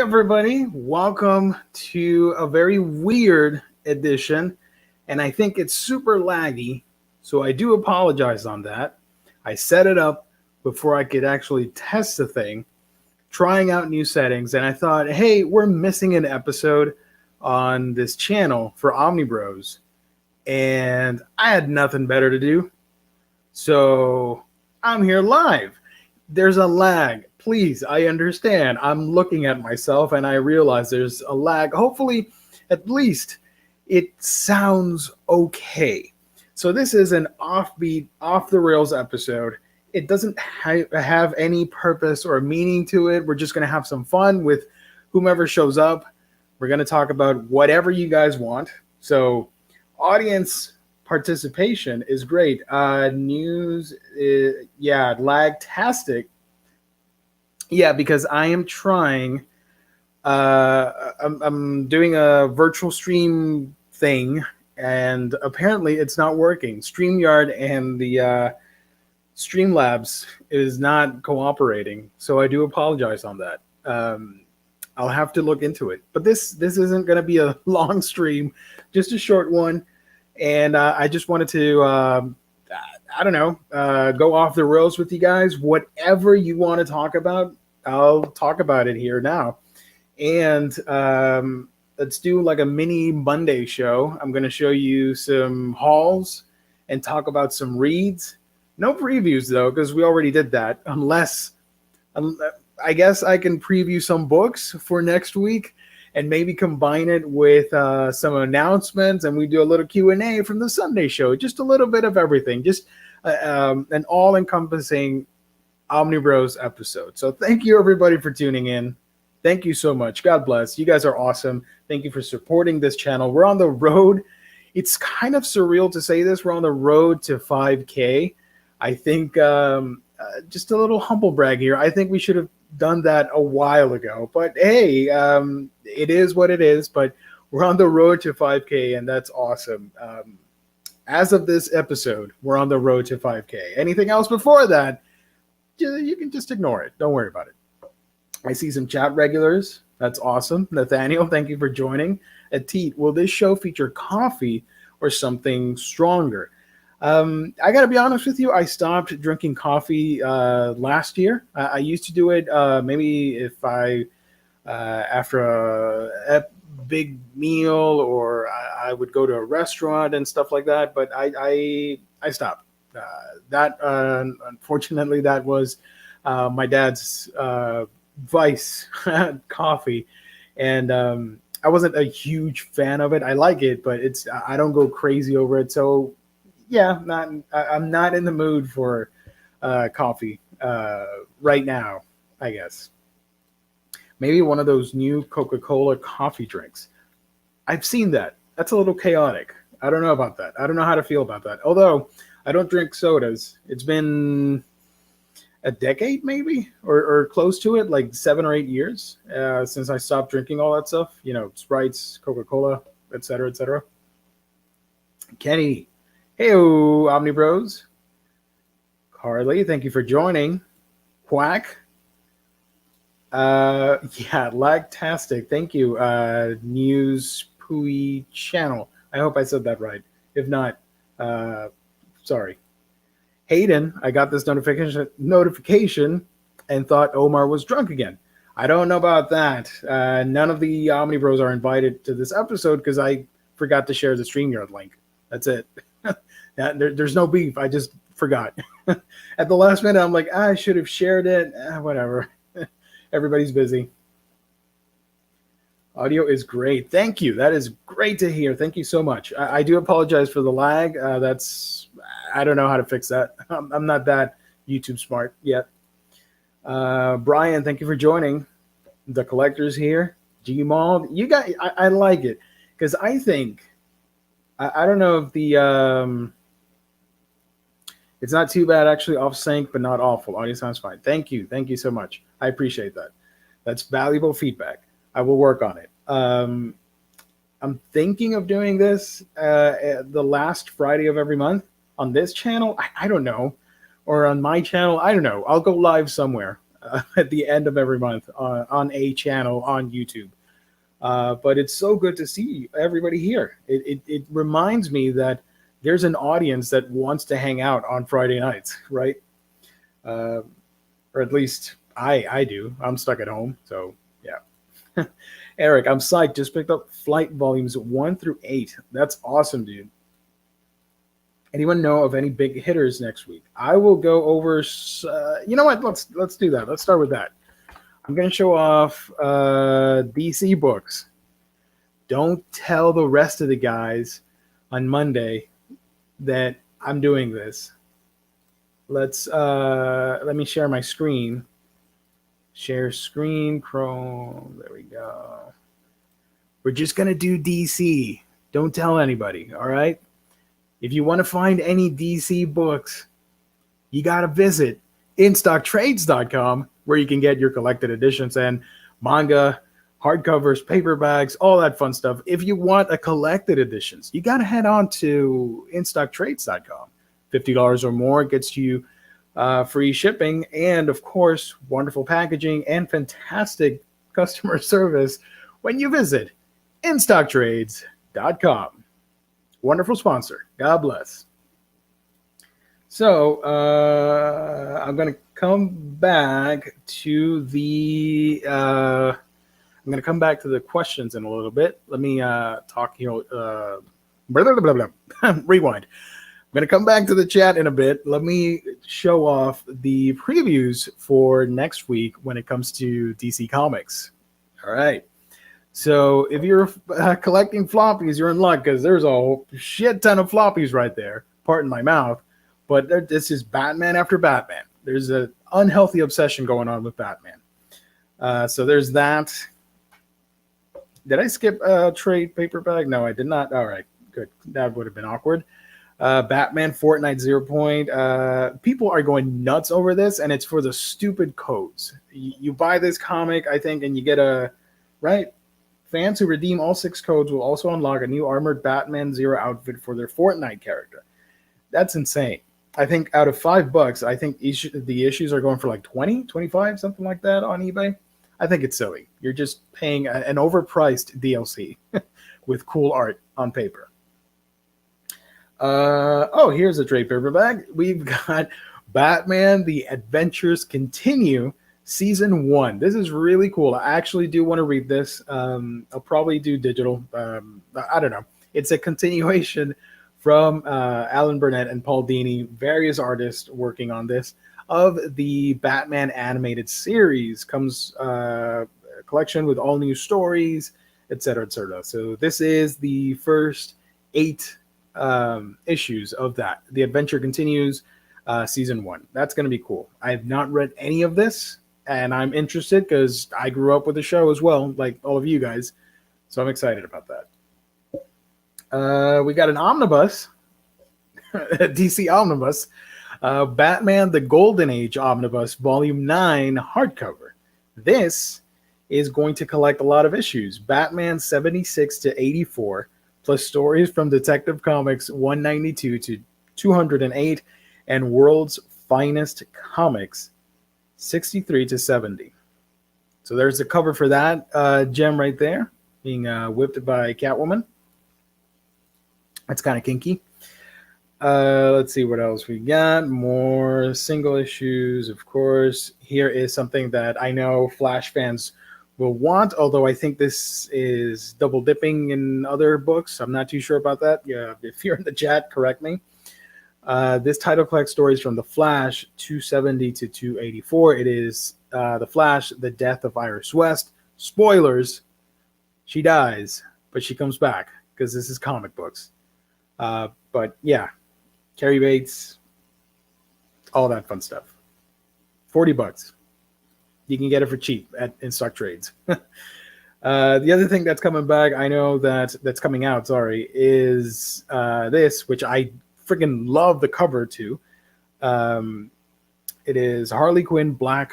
everybody, welcome to a very weird edition, and I think it's super laggy, so I do apologize on that. I set it up before I could actually test the thing, trying out new settings, and I thought, hey, we're missing an episode on this channel for Omnibros, and I had nothing better to do, so I'm here live. There's a lag. Please, I understand. I'm looking at myself and I realize there's a lag. Hopefully, at least it sounds okay. So this is an offbeat, off the rails episode. It doesn't have any purpose or meaning to it. We're just going to have some fun with whomever shows up. We're going to talk about whatever you guys want. So audience participation is great. News, lagtastic. Yeah, because I am trying. I'm doing a virtual stream thing, and apparently it's not working. StreamYard and the Streamlabs is not cooperating, so I do apologize on that. I'll have to look into it. But this isn't going to be a long stream, just a short one. And I just wanted to, go off the rails with you guys. Whatever you want to talk about, I'll talk about it here now. And let's do like a mini Monday show. I'm going to show you some hauls and talk about some reads. No previews, though, because we already did that. Unless I guess I can preview some books for next week and maybe combine it with some announcements, and we do a little Q&A from the Sunday show. Just a little bit of everything. Just an all-encompassing Omnibros episode. So thank you, everybody, for tuning in. Thank you so much. God bless. You guys are awesome. Thank you for supporting this channel. We're on the road. It's kind of surreal to say this. We're on the road to 5K. I think just a little humble brag here. I think we should have done that a while ago, but hey, it is what it is. But we're on the road to 5K, and that's awesome. As of this episode, we're on the road to 5K. Anything else before that, you can just ignore it. Don't worry about it. I see some chat regulars. That's awesome. Nathaniel, thank you for joining. Atit, will this show feature coffee or something stronger? I got to be honest with you. I stopped drinking coffee last year. I used to do it maybe if I, after a big meal, or I would go to a restaurant and stuff like that. But I stopped. Unfortunately, that was my dad's vice, coffee. And I wasn't a huge fan of it. I like it, but I don't go crazy over it. So yeah, I'm not in the mood for coffee right now, I guess. Maybe one of those new Coca-Cola coffee drinks. I've seen that. That's a little chaotic. I don't know about that. I don't know how to feel about that. Although I don't drink sodas. It's been a decade maybe, or close to it, like 7 or 8 years since I stopped drinking all that stuff. Sprites, Coca-Cola, etc., etc. Kenny. Hey-o, Omnibros. Carly, thank you for joining. Quack. Lagtastic. Thank you. News Pui Channel. I hope I said that right. If not, sorry. Hayden, I got this notification and thought Omar was drunk again. I don't know about that. None of the Omnibros are invited to this episode because I forgot to share the StreamYard link. That's it. There's no beef. I just forgot. At the last minute, I'm like, I should have shared it. Whatever. Everybody's busy. Audio is great. Thank you. That is great to hear. Thank you so much. I do apologize for the lag. I don't know how to fix that. I'm not that YouTube smart yet. Brian, thank you for joining. The collectors here. Gmall. You got. I like it because I think. I don't know if the it's not too bad actually, off sync, but not awful. Audio sounds fine. Thank you so much. I appreciate that. That's valuable feedback. I will work on it. I'm thinking of doing this the last Friday of every month on this channel. I don't know, or on my channel. I don't know. I'll go live somewhere. at the end of every month on a channel on YouTube. But it's so good to see everybody here. It reminds me that there's an audience that wants to hang out on Friday nights, right? Or at least I do. I'm stuck at home, so yeah. Eric, I'm psyched. Just picked up Flight Volumes 1 through 8. That's awesome, dude. Anyone know of any big hitters next week? I will go over. You know what? Let's do that. Let's start with that. I'm going to show off DC books. Don't tell the rest of the guys on Monday that I'm doing this. Let me share my screen. Share screen, Chrome. There we go. We're just going to do DC. Don't tell anybody, all right? If you want to find any DC books, you got to visit instocktrades.com, where you can get your collected editions and manga, hardcovers, paperbacks, all that fun stuff. If you want a collected editions, you got to head on to instocktrades.com. $50 or more gets you free shipping and, of course, wonderful packaging and fantastic customer service when you visit instocktrades.com. Wonderful sponsor. God bless. So I'm going to come back to the questions in a little bit. Let me talk here. Rewind. I'm going to come back to the chat in a bit. Let me show off the previews for next week when it comes to DC Comics. All right. So if you're collecting floppies, you're in luck because there's a shit ton of floppies right there. Pardon my mouth. But this is Batman after Batman. There's an unhealthy obsession going on with Batman. So there's that. Did I skip trade paperback? No, I did not. All right, good. That would have been awkward. Batman Fortnite 0 Point. People are going nuts over this, and it's for the stupid codes. You buy this comic, I think, and you get a... Right? Fans who redeem all 6 codes will also unlock a new armored Batman Zero outfit for their Fortnite character. That's insane. I think out of $5, I think the issues are going for like 20, 25, something like that on eBay. I think it's silly. You're just paying an overpriced DLC with cool art on paper. Here's a trade paperback. We've got Batman: The Adventures Continue, Season 1. This is really cool. I actually do want to read this. I'll probably do digital. I don't know. It's a continuation from Alan Burnett and Paul Dini, various artists working on this, of the Batman animated series. Comes a collection with all new stories, etc., etc. So this is the first 8 issues of that. The Adventure Continues, Season 1. That's going to be cool. I have not read any of this, and I'm interested because I grew up with the show as well, like all of you guys. So I'm excited about that. We got an omnibus, DC Omnibus, Batman the Golden Age Omnibus, Volume 9 hardcover. This is going to collect a lot of issues. Batman 76 to 84, plus stories from Detective Comics 192 to 208, and World's Finest Comics 63 to 70. So there's the cover for that gem right there, being whipped by Catwoman. That's kind of kinky. Let's see what else we got. More single issues, of course. Here is something that I know Flash fans will want, although I think this is double dipping in other books. I'm not too sure about that. Yeah, if you're in the chat, correct me. This title collects stories from The Flash 270 to 284. It is The Flash, The Death of Iris West. Spoilers, she dies, but she comes back because this is comic books. But yeah, Carrie Bates, all that fun stuff. $40. You can get it for cheap in stock trades. The other thing that's coming back, I know that's coming out, is this, which I freaking love the cover to. It is Harley Quinn, black,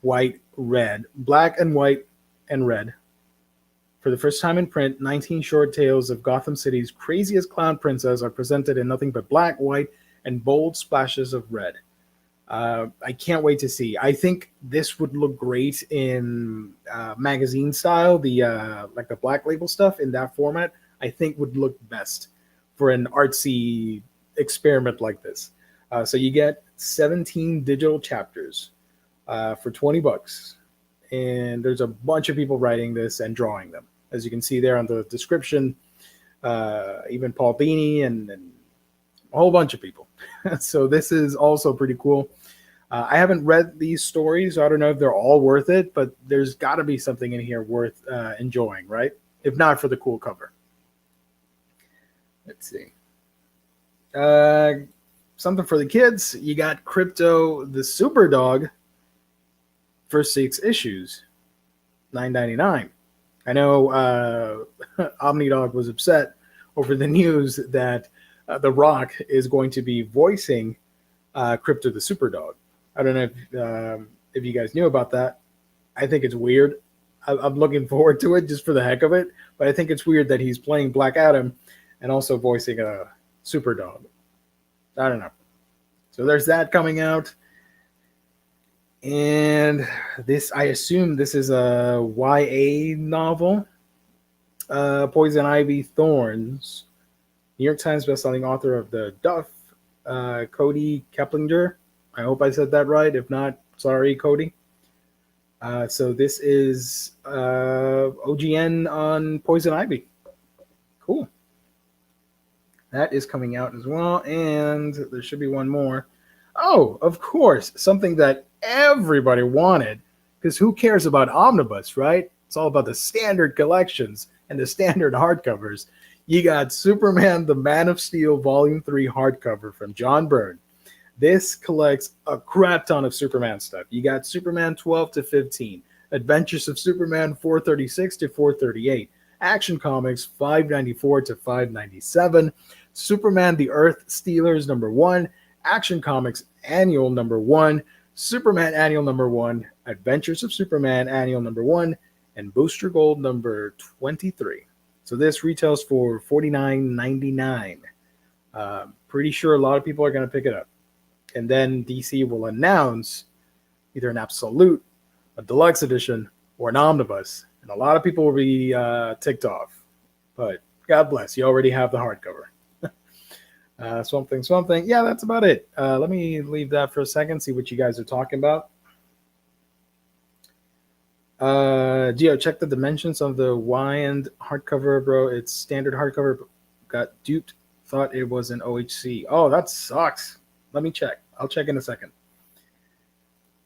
white, red. Black and white and red. For the first time in print, 19 short tales of Gotham City's craziest clown princess are presented in nothing but black, white, and bold splashes of red. I can't wait to see. I think this would look great in magazine style, the like the black label stuff in that format. I think would look best for an artsy experiment like this. So you get 17 digital chapters for $20, and there's a bunch of people writing this and drawing them, as you can see there on the description. Even Paul Dini and a whole bunch of people. So this is also pretty cool. I haven't read these stories, so I don't know if they're all worth it, but there's got to be something in here worth enjoying, right? If not for the cool cover. Let's see. Something for the kids. You got Crypto the Super Dog for 6 issues, $9.99. I know OmniDog was upset over the news that The Rock is going to be voicing Crypto the Super Dog. I don't know if you guys knew about that. I think it's weird. I'm looking forward to it just for the heck of it, but I think it's weird that he's playing Black Adam and also voicing a Super Dog. I don't know. So there's that coming out. And this, I assume this is a YA novel. Poison Ivy Thorns. New York Times bestselling author of The Duff, Cody Keplinger. I hope I said that right. If not, sorry, Cody. So this is OGN on Poison Ivy. Cool. That is coming out as well. And there should be one more. Oh, of course. Something that everybody wanted. Because who cares about Omnibus, right? It's all about the standard collections and the standard hardcovers. You got Superman, the Man of Steel, Volume 3 hardcover from John Byrne. This collects a crap ton of Superman stuff. You got Superman 12 to 15, Adventures of Superman 436 to 438, Action Comics 594 to 597, Superman the Earth Stealers #1, Action Comics Annual #1, Superman Annual #1, Adventures of Superman Annual #1, and Booster Gold #23. So this retails for $49.99. Pretty sure a lot of people are going to pick it up. And then DC will announce either an absolute, a deluxe edition, or an omnibus. And a lot of people will be ticked off. But God bless, you already have the hardcover. Something. Yeah, that's about it. Let me leave that for a second, see what you guys are talking about. Gio, check the dimensions of the Wyand hardcover, bro. It's standard hardcover. Got duped. Thought it was an OHC. Oh, that sucks. Let me check. I'll check in a second.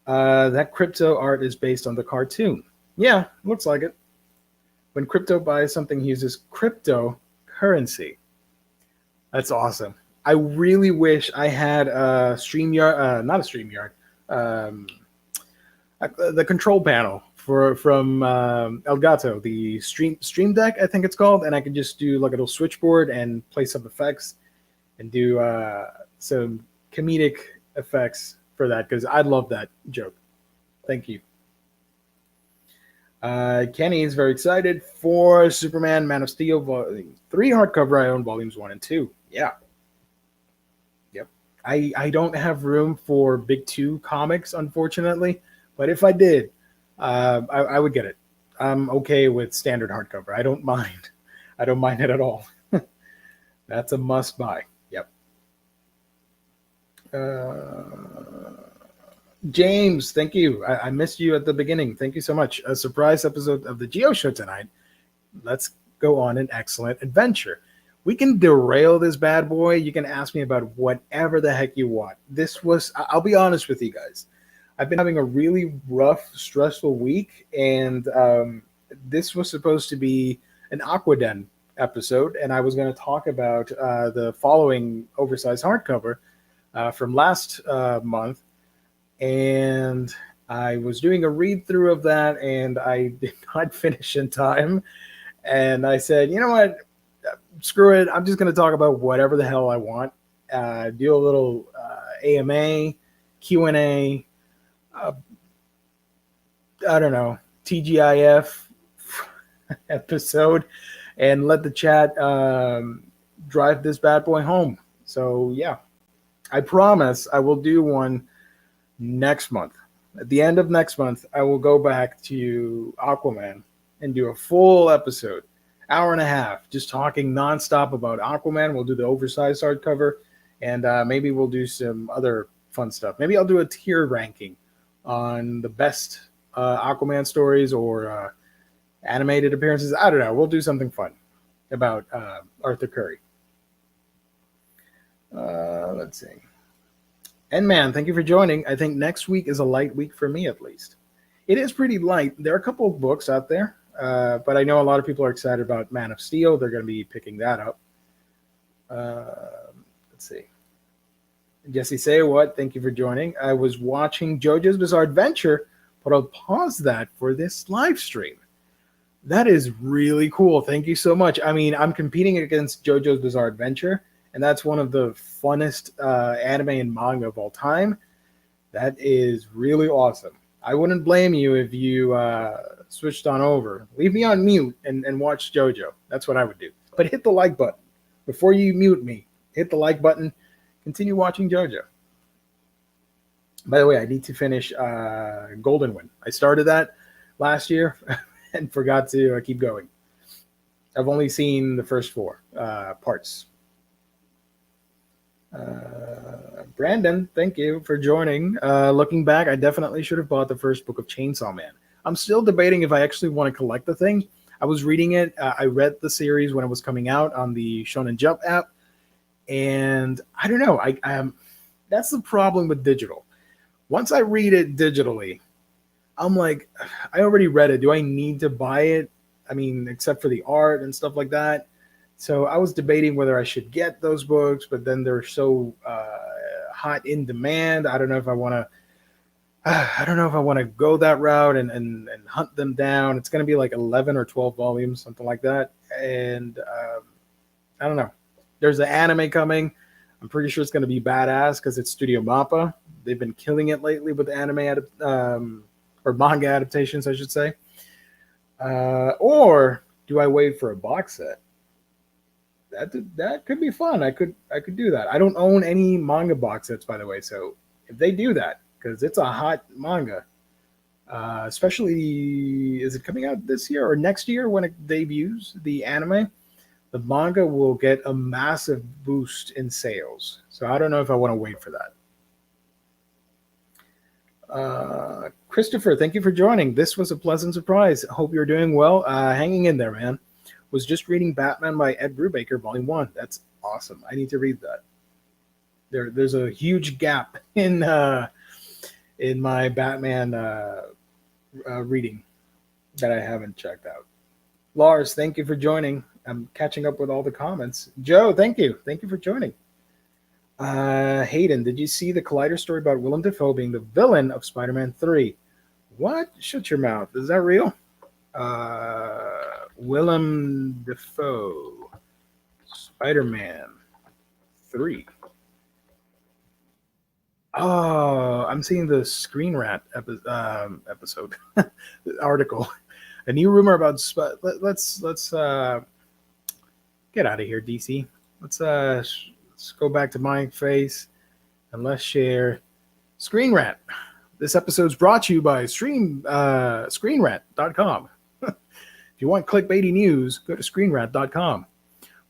That Crypto art is based on the cartoon. Yeah, looks like it. When Crypto buys something, he uses cryptocurrency. That's awesome. I really wish I had a StreamYard, not a StreamYard, the control panel from Elgato, the Stream Deck, I think it's called, and I could just do like a little switchboard and play some effects and do some comedic effects for that, because I love that joke. Thank you. Kenny is very excited for Superman Man of Steel Volume 3 hardcover. I own Volumes 1 and 2. Yeah. Yep. I don't have room for Big 2 comics, unfortunately, but if I did, I would get it. I'm okay with standard hardcover. I don't mind. I don't mind it at all. That's a must buy. Yep. James, thank you. I missed you at the beginning. Thank you so much. A surprise episode of the Geo Show tonight. Let's go on an excellent adventure. We can derail this bad boy. You can ask me about whatever the heck you want. I'll be honest with you guys. I've been having a really rough, stressful week, and this was supposed to be an Aquaman episode, and I was going to talk about the following oversized hardcover from last month, and I was doing a read-through of that, and I did not finish in time, and I said, you know what, screw it, I'm just going to talk about whatever the hell I want, do a little AMA, Q&A, I don't know, TGIF episode, and let the chat drive this bad boy home. So yeah, I promise I will do one next month. At the end of next month, I will go back to Aquaman and do a full episode, hour and a half, just talking nonstop about Aquaman. We'll do the oversized hardcover, and maybe we'll do some other fun stuff. Maybe I'll do a tier ranking on the best Aquaman stories or animated appearances. I don't know. We'll do something fun about Arthur Curry. Let's see. And man, thank you for joining. I think next week is a light week for me, at least. It is pretty light. There are a couple of books out there, but I know a lot of people are excited about Man of Steel. They're going to be picking that up. Let's see. Jesse Say What? Thank you for joining. I was watching JoJo's Bizarre Adventure, but I'll pause that for this live stream. That is really cool. Thank you so much. I mean, I'm competing against JoJo's Bizarre Adventure, and that's one of the funnest anime and manga of all time. That is really awesome. I wouldn't blame you if you switched on over. Leave me on mute and watch JoJo. That's what I would do. But hit the like button. Before you mute me, hit the like button. Continue watching JoJo. By the way, I need to finish Golden Wind. I started that last year and forgot to keep going. I've only seen the first 4 parts. Brandon, thank you for joining. Looking back, I definitely should have bought the first book of Chainsaw Man. I'm still debating if I actually want to collect the thing. I was reading it. I read the series when it was coming out on the Shonen Jump app, and I don't know. That's the problem with digital. Once I read it digitally, I'm like, I already read it. Do I need to buy it? I mean, except for the art and stuff like that. So I was debating whether I should get those books, but then they're so hot in demand. I don't know if I want to. I don't know if I want to go that route and hunt them down. It's going to be like 11 or 12 volumes, something like that. And I don't know. There's an anime coming. I'm pretty sure it's going to be badass because it's Studio Mappa. They've been killing it lately with anime or manga adaptations, I should say. Or do I wait for a box set? That could be fun. I could do that. I don't own any manga box sets, by the way. So if they do that, because it's a hot manga, especially, is it coming out this year or next year when it debuts, the anime? The manga will get a massive boost in sales. So I don't know if I want to wait for that. Christopher, thank you for joining. This was a pleasant surprise. Hope you're doing well. Hanging in there, man. Was just reading Batman by Ed Brubaker, Volume 1. That's awesome. I need to read that. There's a huge gap in my Batman reading that I haven't checked out. Lars, thank you for joining. I'm catching up with all the comments. Joe, thank you. Thank you for joining. Hayden, did you see the Collider story about Willem Dafoe being the villain of Spider-Man 3? What? Shut your mouth. Is that real? Willem Dafoe, Spider-Man 3. Oh, I'm seeing the Screen Rant episode article. A new rumor about let's get out of here, DC. Let's go back to my face and let's share Screen Rant. This episode's brought to you by ScreenRant.com. If you want clickbaity news, go to ScreenRant.com.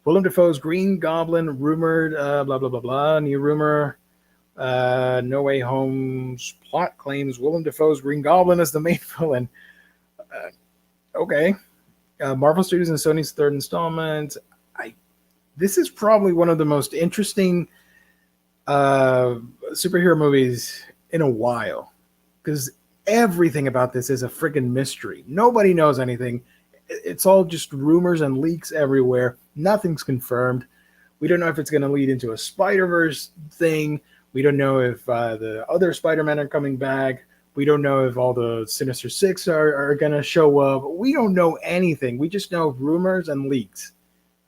Willem Dafoe's Green Goblin rumored, blah, blah, blah, blah. New rumor. No Way Home's plot claims Willem Dafoe's Green Goblin is the main villain. Okay. Marvel Studios and Sony's third installment. This is probably one of the most interesting superhero movies in a while. Because everything about this is a freaking mystery. Nobody knows anything. It's all just rumors and leaks everywhere. Nothing's confirmed. We don't know if it's going to lead into a Spider-Verse thing. We don't know if the other Spider-Men are coming back. We don't know if all the Sinister Six are going to show up. We don't know anything. We just know rumors and leaks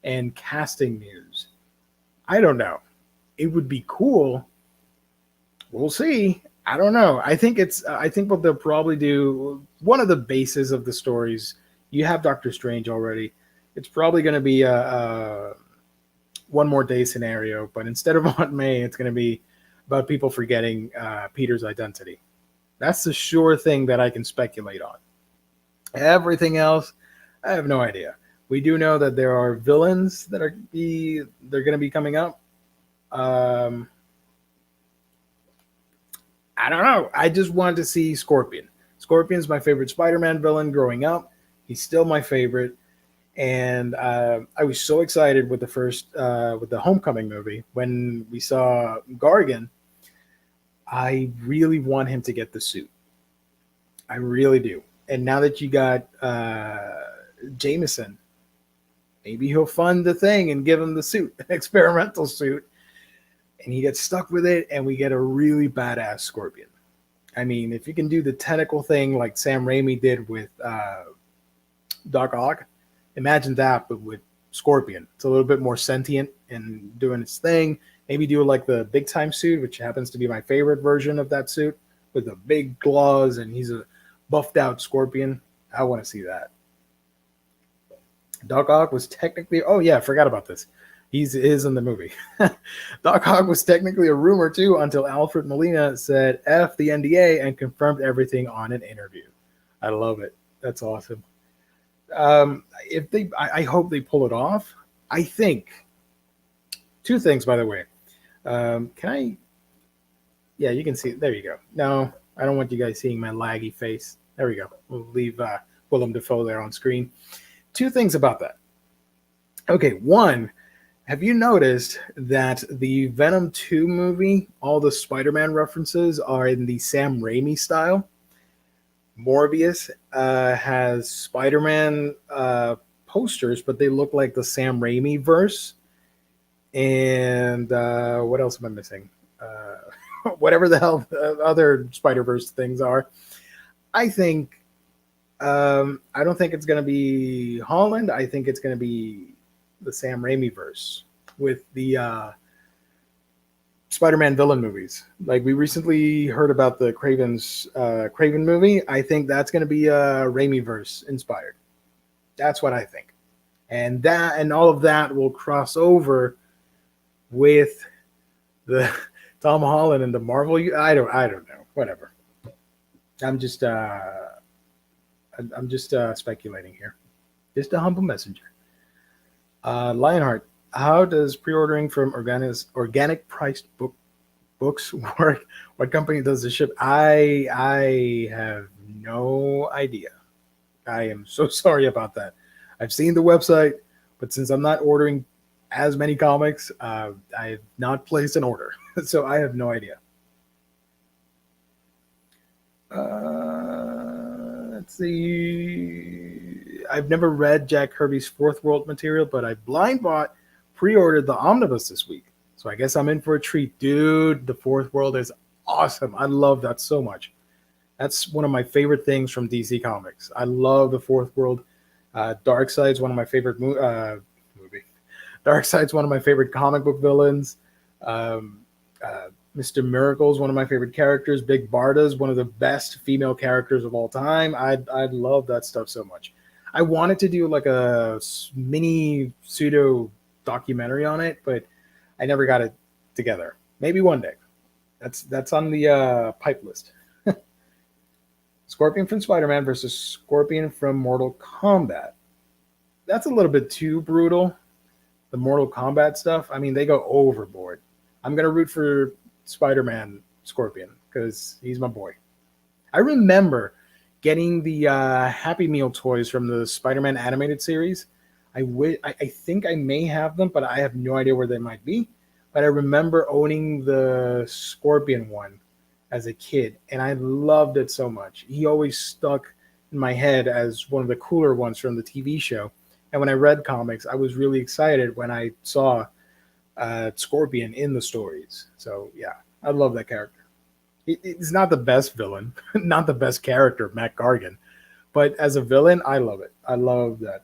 and casting news. I don't know. It would be cool. We'll see. I don't know. I think what they'll probably do, one of the bases of the stories, you have Doctor Strange already. It's probably going to be a one more day scenario, but instead of Aunt May, it's going to be about people forgetting Peter's identity. That's the sure thing that I can speculate on. Everything else, I have no idea. We do know that there are villains that they're going to be coming up. I don't know. I just wanted to see Scorpion. Scorpion's my favorite Spider-Man villain growing up. He's still my favorite, and I was so excited with with the Homecoming movie when we saw Gargan. I really want him to get the suit. I really do. And now that you got Jameson, maybe he'll fund the thing and give him the suit, an experimental suit, and he gets stuck with it, and we get a really badass Scorpion. I mean, if you can do the tentacle thing like Sam Raimi did with Doc Ock, imagine that, but with Scorpion. It's a little bit more sentient and doing its thing. Maybe do like the big time suit, which happens to be my favorite version of that suit, with the big claws, and he's a buffed out Scorpion. I want to see that. Doc Ock was technically, oh yeah, I forgot about this. He is in the movie. Doc Ock was technically a rumor too until Alfred Molina said F the NDA and confirmed everything on an interview. I love it. That's awesome. I hope they pull it off. I think two things, by the way. Can I? Yeah, you can see it. There you go. No, I don't want you guys seeing my laggy face. There we go. We'll leave Willem Dafoe there on screen. Two things about that. Okay, one, have you noticed that the Venom 2 movie, all the Spider-Man references are in the Sam Raimi style? Morbius has Spider-Man posters, but they look like the Sam Raimi verse. And what else am I missing? Whatever the hell the other Spider-Verse things are. I think, I don't think it's going to be Holland. I think it's going to be the Sam Raimi verse with the Spider-Man villain movies. Like we recently heard about the Craven movie. I think that's going to be Raimi verse inspired. That's what I think. And that and all of that will cross over with the Tom Holland and the Marvel. I don't know. Whatever. I'm just speculating here. Just a humble messenger. Lionheart, how does pre-ordering from organic priced books work? What company does the ship? I have no idea. I am so sorry about that. I've seen the website, but since I'm not ordering as many comics, I have not placed an order, so I have no idea. Let's see. I've never read Jack Kirby's Fourth World material, but I blind bought, pre-ordered the Omnibus this week. So I guess I'm in for a treat. Dude, the Fourth World is awesome. I love that so much. That's one of my favorite things from DC Comics. I love the Fourth World. Darkseid's one of my favorite movie. Darkseid's one of my favorite comic book villains. Mr. Miracle's one of my favorite characters. Big Barda's one of the best female characters of all time. I love that stuff so much. I wanted to do like a mini pseudo documentary on it, but I never got it together. Maybe one day. That's on the pipe list. Scorpion from Spider-Man versus Scorpion from Mortal Kombat. That's a little bit too brutal. The Mortal Kombat stuff. I mean, they go overboard. I'm going to root for Spider-Man Scorpion because he's my boy. I remember getting the Happy Meal toys from the Spider-Man animated series. I think I may have them, but I have no idea where they might be. But I remember owning the Scorpion one as a kid, and I loved it so much. He always stuck in my head as one of the cooler ones from the TV show. And when I read comics, I was really excited when I saw Scorpion in the stories. So yeah, I love that character. He's not the best villain, not the best character, Matt Gargan, but as a villain, I love it. I love that.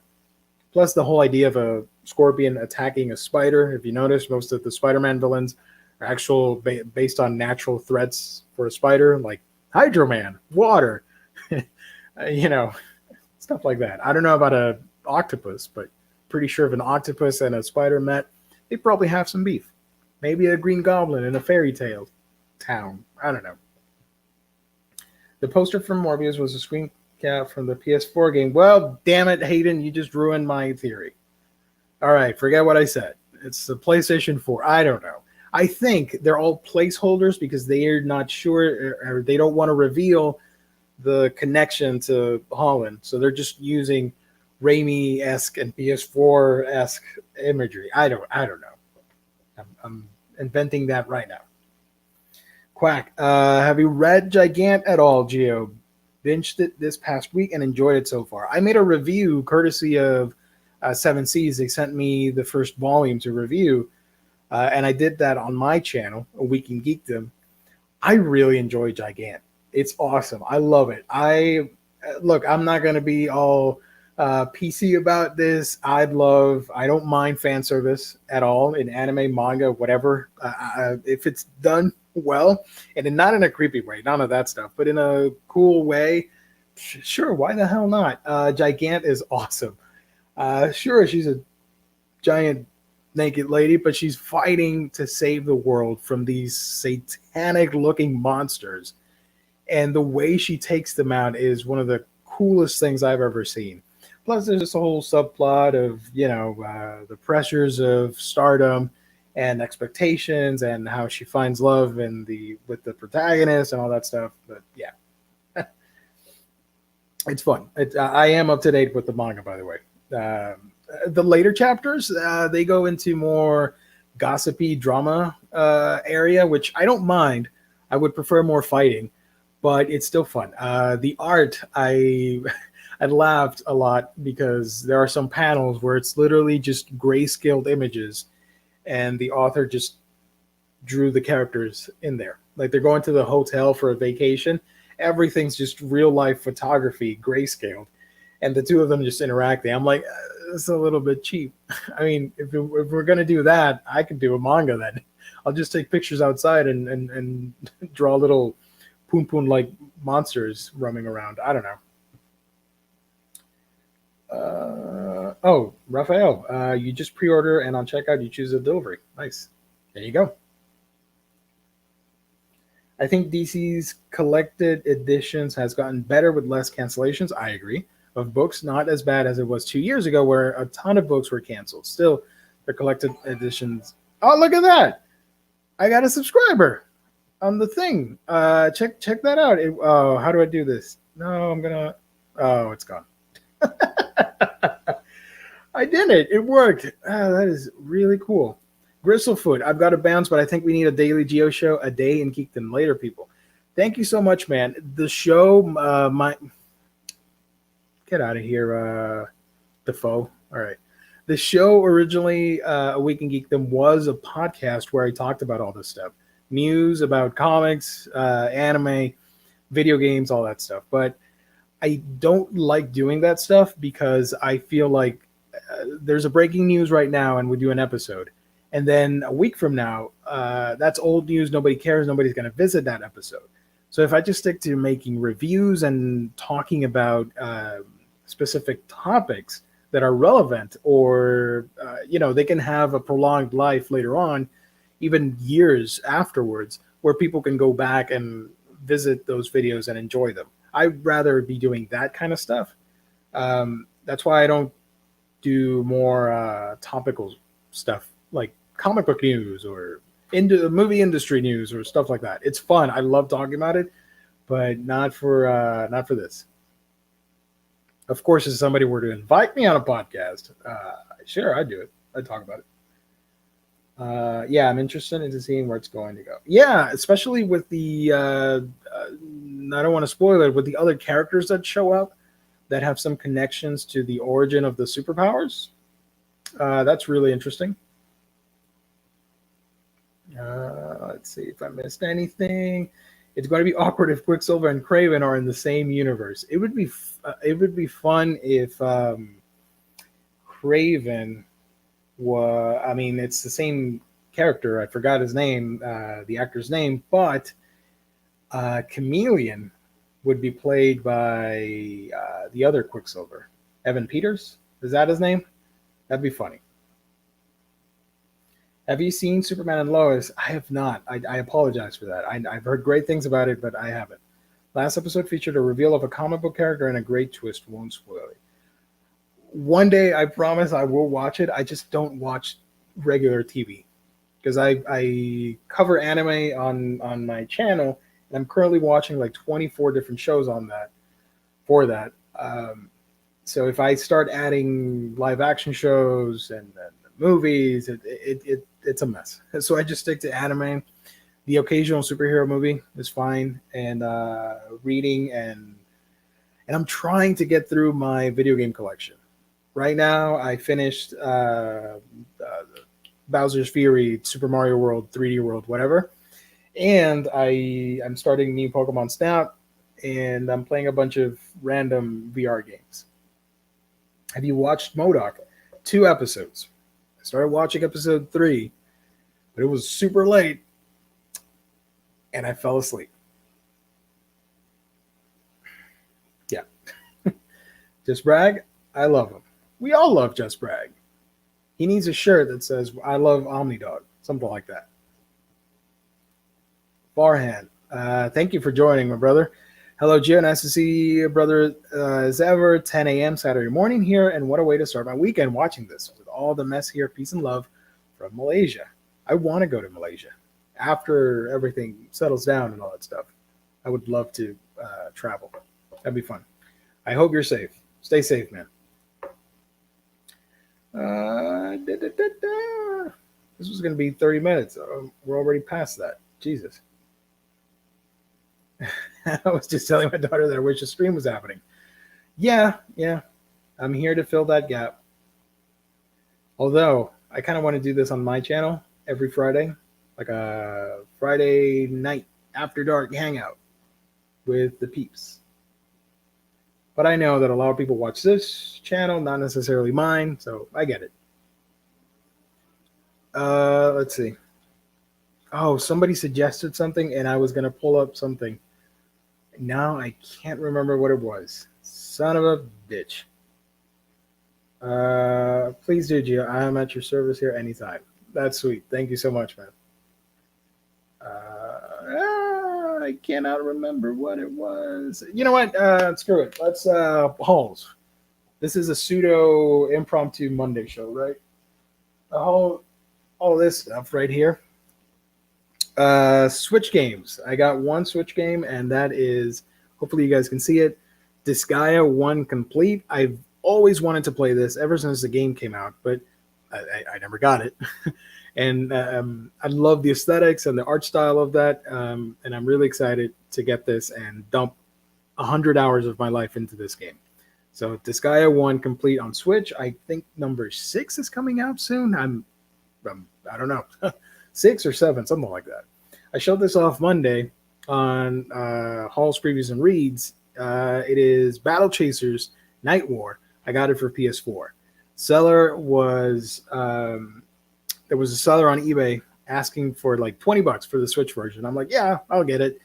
Plus the whole idea of a Scorpion attacking a spider. If you notice, most of the Spider-Man villains are based on natural threats for a spider, like Hydro Man, water, stuff like that. I don't know about a octopus, but pretty sure if an octopus and a spider met, they probably have some beef. Maybe a Green Goblin in a fairy tale. town. I don't know. The poster from Morbius was a screen cap from the PS4 game. Well, damn it, Hayden, you just ruined my theory. All right, forget what I said. It's the PlayStation 4. I don't know. I think they're all placeholders because they are not sure or they don't want to reveal the connection to Holland. So they're just using Raimi-esque and PS4-esque imagery. I don't know. I'm inventing that right now. Quack. Have you read Gigant at all, Geo? Binged it this past week and enjoyed it so far. I made a review courtesy of Seven Seas. They sent me the first volume to review, and I did that on my channel, A Week in Geekdom. I really enjoy Gigant. It's awesome. I love it. Look, I'm not going to be all PC about this. I don't mind fan service at all in anime, manga, whatever. If it's done well, and not in a creepy way, none of that stuff, but in a cool way, sure, why the hell not? Gigant is awesome. Sure, she's a giant naked lady, but she's fighting to save the world from these satanic looking monsters. And the way she takes them out is one of the coolest things I've ever seen. Plus, there's this whole subplot of, the pressures of stardom and expectations and how she finds love with the protagonist and all that stuff. But yeah, it's fun. I am up to date with the manga, by the way. The later chapters, they go into more gossipy drama area, which I don't mind. I would prefer more fighting, but it's still fun. The art, I laughed a lot because there are some panels where it's literally just grayscaled images, and the author just drew the characters in there. Like they're going to the hotel for a vacation. Everything's just real life photography, grayscaled, and the two of them just interacting. I'm like, it's a little bit cheap. I mean, if we're gonna do that, I could do a manga then. I'll just take pictures outside and draw little poon like monsters roaming around. I don't know. Raphael, you just pre-order and on checkout you choose a delivery. Nice. There you go. I think DC's collected editions has gotten better with less cancellations. I agree. Of books, not as bad as it was 2 years ago where a ton of books were canceled. Still, the collected editions. Oh, look at that. I got a subscriber on the thing. Check that out. How do I do this? No, I'm going to. Oh, it's gone. I did it. It worked. That is really cool. Gristlefoot, I've got to bounce, but I think we need a daily Geo show a day and keep them later, people. Thank you so much, man. The show, get out of here, Defoe. All right. The show originally, A Week in Geekdom, was a podcast where I talked about all this stuff. News about comics, anime, video games, all that stuff. But I don't like doing that stuff because I feel like there's a breaking news right now and we do an episode. And then a week from now, that's old news. Nobody cares. Nobody's going to visit that episode. So if I just stick to making reviews and talking about specific topics that are relevant or, they can have a prolonged life later on, even years afterwards, where people can go back and visit those videos and enjoy them. I'd rather be doing that kind of stuff. That's why I don't do more topical stuff like comic book news or into movie industry news or stuff like that. It's fun. I love talking about it, but not for this. Of course, if somebody were to invite me on a podcast, sure, I'd do it. I'd talk about it. Yeah, I'm interested into seeing where it's going to go. Yeah, especially with the, I don't want to spoil it, with the other characters that show up that have some connections to the origin of the superpowers. That's really interesting. Let's see if I missed anything. It's going to be awkward if Quicksilver and Kraven are in the same universe. It would be fun if Kraven was. I mean, it's the same character. I forgot his name, the actor's name, but Chameleon would be played by the other Quicksilver, Evan Peters. Is that his name? That'd be funny. Have you seen Superman and Lois? I have not. I apologize for that. I've heard great things about it, but I haven't. Last episode featured a reveal of a comic book character and a great twist. Won't spoil it. One day, I promise I will watch it. I just don't watch regular TV because I cover anime on my channel, and I'm currently watching like 24 different shows on that for that. So if I start adding live action shows and movies, it's a mess. So I just stick to anime. The occasional superhero movie is fine, and reading and I'm trying to get through my video game collection. Right now, I finished Bowser's Fury, Super Mario World, 3D World, whatever, and I'm starting new Pokemon Snap, and I'm playing a bunch of random VR games. Have you watched MODOK? 2 episodes. I started watching episode 3, but it was super late, and I fell asleep. Yeah. Just Bragg, I love him. We all love Just Bragg. He needs a shirt that says, I love Omnidog. Something like that. Farhan, thank you for joining, my brother. Hello, Gio. Nice to see you, brother, as ever. 10 a.m. Saturday morning here, and what a way to start my weekend watching this. With all the mess here, peace and love from Malaysia. I want to go to Malaysia. After everything settles down and all that stuff, I would love to travel. That'd be fun. I hope you're safe. Stay safe, man. This was going to be 30 minutes. We're already past that. Jesus. I was just telling my daughter that I wish the stream was happening. Yeah. I'm here to fill that gap. Although, I kind of want to do this on my channel every Friday. Like a Friday night after dark hangout with the peeps. But I know that a lot of people watch this channel, not necessarily mine, so I get it. Let's see. Oh, somebody suggested something, and I was going to pull up something. Now I can't remember what it was. Son of a bitch. Please do, Gio. I am at your service here anytime. That's sweet. Thank you so much, man. I cannot remember what it was. You know what? Screw it. Let's Halls. This is a pseudo impromptu Monday show, right? All this stuff right here. Switch games. I got one Switch game, and that is, hopefully you guys can see it, Disgaea 1 Complete. I've always wanted to play this ever since the game came out, but I never got it. And I love the aesthetics and the art style of that, and I'm really excited to get this and dump 100 hours of my life into this game. So Disgaea 1 Complete on Switch. I think number 6 is coming out soon. I don't know, 6 or 7, something like that. I showed this off Monday on Hall's Previews and Reads. It is Battle Chasers Night War. I got it for PS4. Seller was there was a seller on eBay asking for like $20 for the Switch version. I'm like, yeah, I'll get it.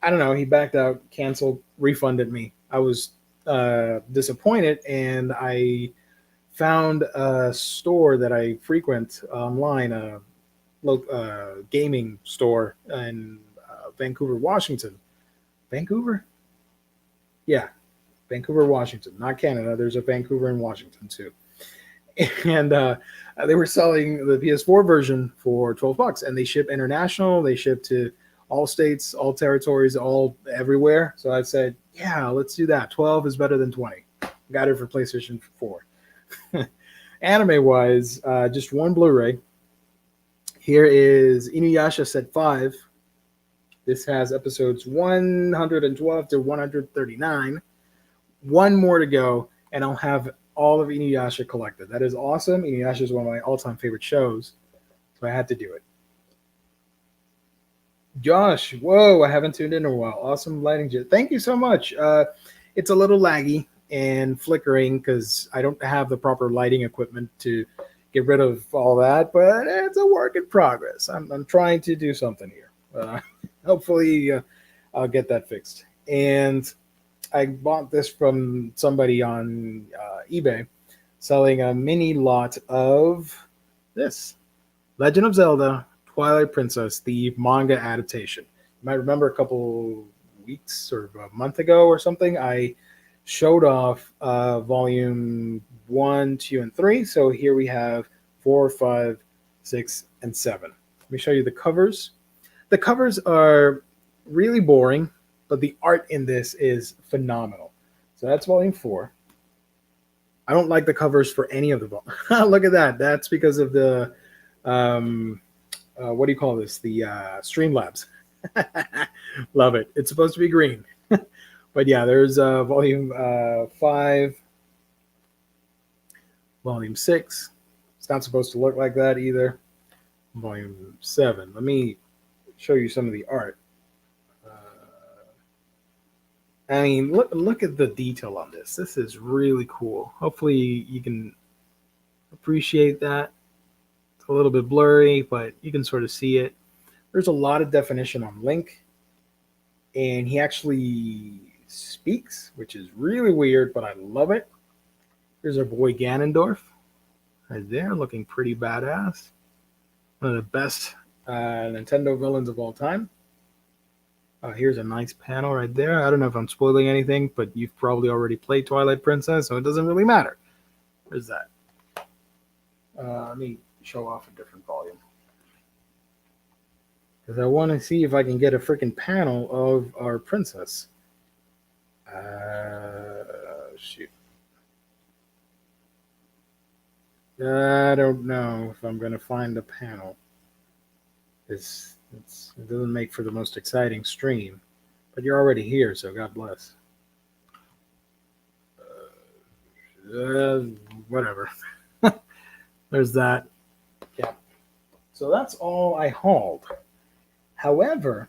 I don't know. He backed out, canceled, refunded me. I was disappointed, and I found a store that I frequent online, a gaming store in Vancouver, Washington. Vancouver? Yeah, Vancouver, Washington, not Canada. There's a Vancouver in Washington too. And they were selling the PS4 version for $12, and they ship international. They ship to all states, all territories, all everywhere. So I said, yeah, let's do that. 12 is better than 20. Got it for PlayStation 4. Anime-wise, just one Blu-ray. Here is Inuyasha Set 5. This has episodes 112 to 139. One more to go, and I'll have all of Inuyasha collected. That is awesome. Inuyasha is one of my all-time favorite shows, so I had to do it. Josh, whoa, I haven't tuned in a while. Awesome lighting. Thank you so much. It's a little laggy and flickering because I don't have the proper lighting equipment to get rid of all that, but it's a work in progress. I'm trying to do something here. Hopefully I'll get that fixed. And I bought this from somebody on eBay selling a mini lot of this. Legend of Zelda Twilight Princess, the manga adaptation. You might remember a couple weeks or a month ago or something, I showed off volume 1, 2, and 3. So here we have 4, 5, 6, and 7. Let me show you the covers. The covers are really boring, but the art in this is phenomenal. So that's volume 4. I don't like the covers for any of the volumes. Look at that. That's because of the what do you call this? The Streamlabs. Love it. It's supposed to be green. But yeah, there's volume 5, volume 6. It's not supposed to look like that either. Volume 7. Let me show you some of the art. I mean, look at the detail on this. This is really cool. Hopefully you can appreciate that. It's a little bit blurry, but you can sort of see it. There's a lot of definition on Link, and he actually speaks, which is really weird, but I love it. There's our boy Ganondorf right there, looking pretty badass. One of the best Nintendo villains of all time. Here's a nice panel right there. I don't know if I'm spoiling anything, but you've probably already played Twilight Princess, so it doesn't really matter. Where's that? Let me show off a different volume. Because I want to see if I can get a freaking panel of our princess. Shoot. I don't know if I'm going to find the panel. It doesn't make for the most exciting stream. But you're already here, so God bless. Whatever. There's that. Yeah. So that's all I hauled. However,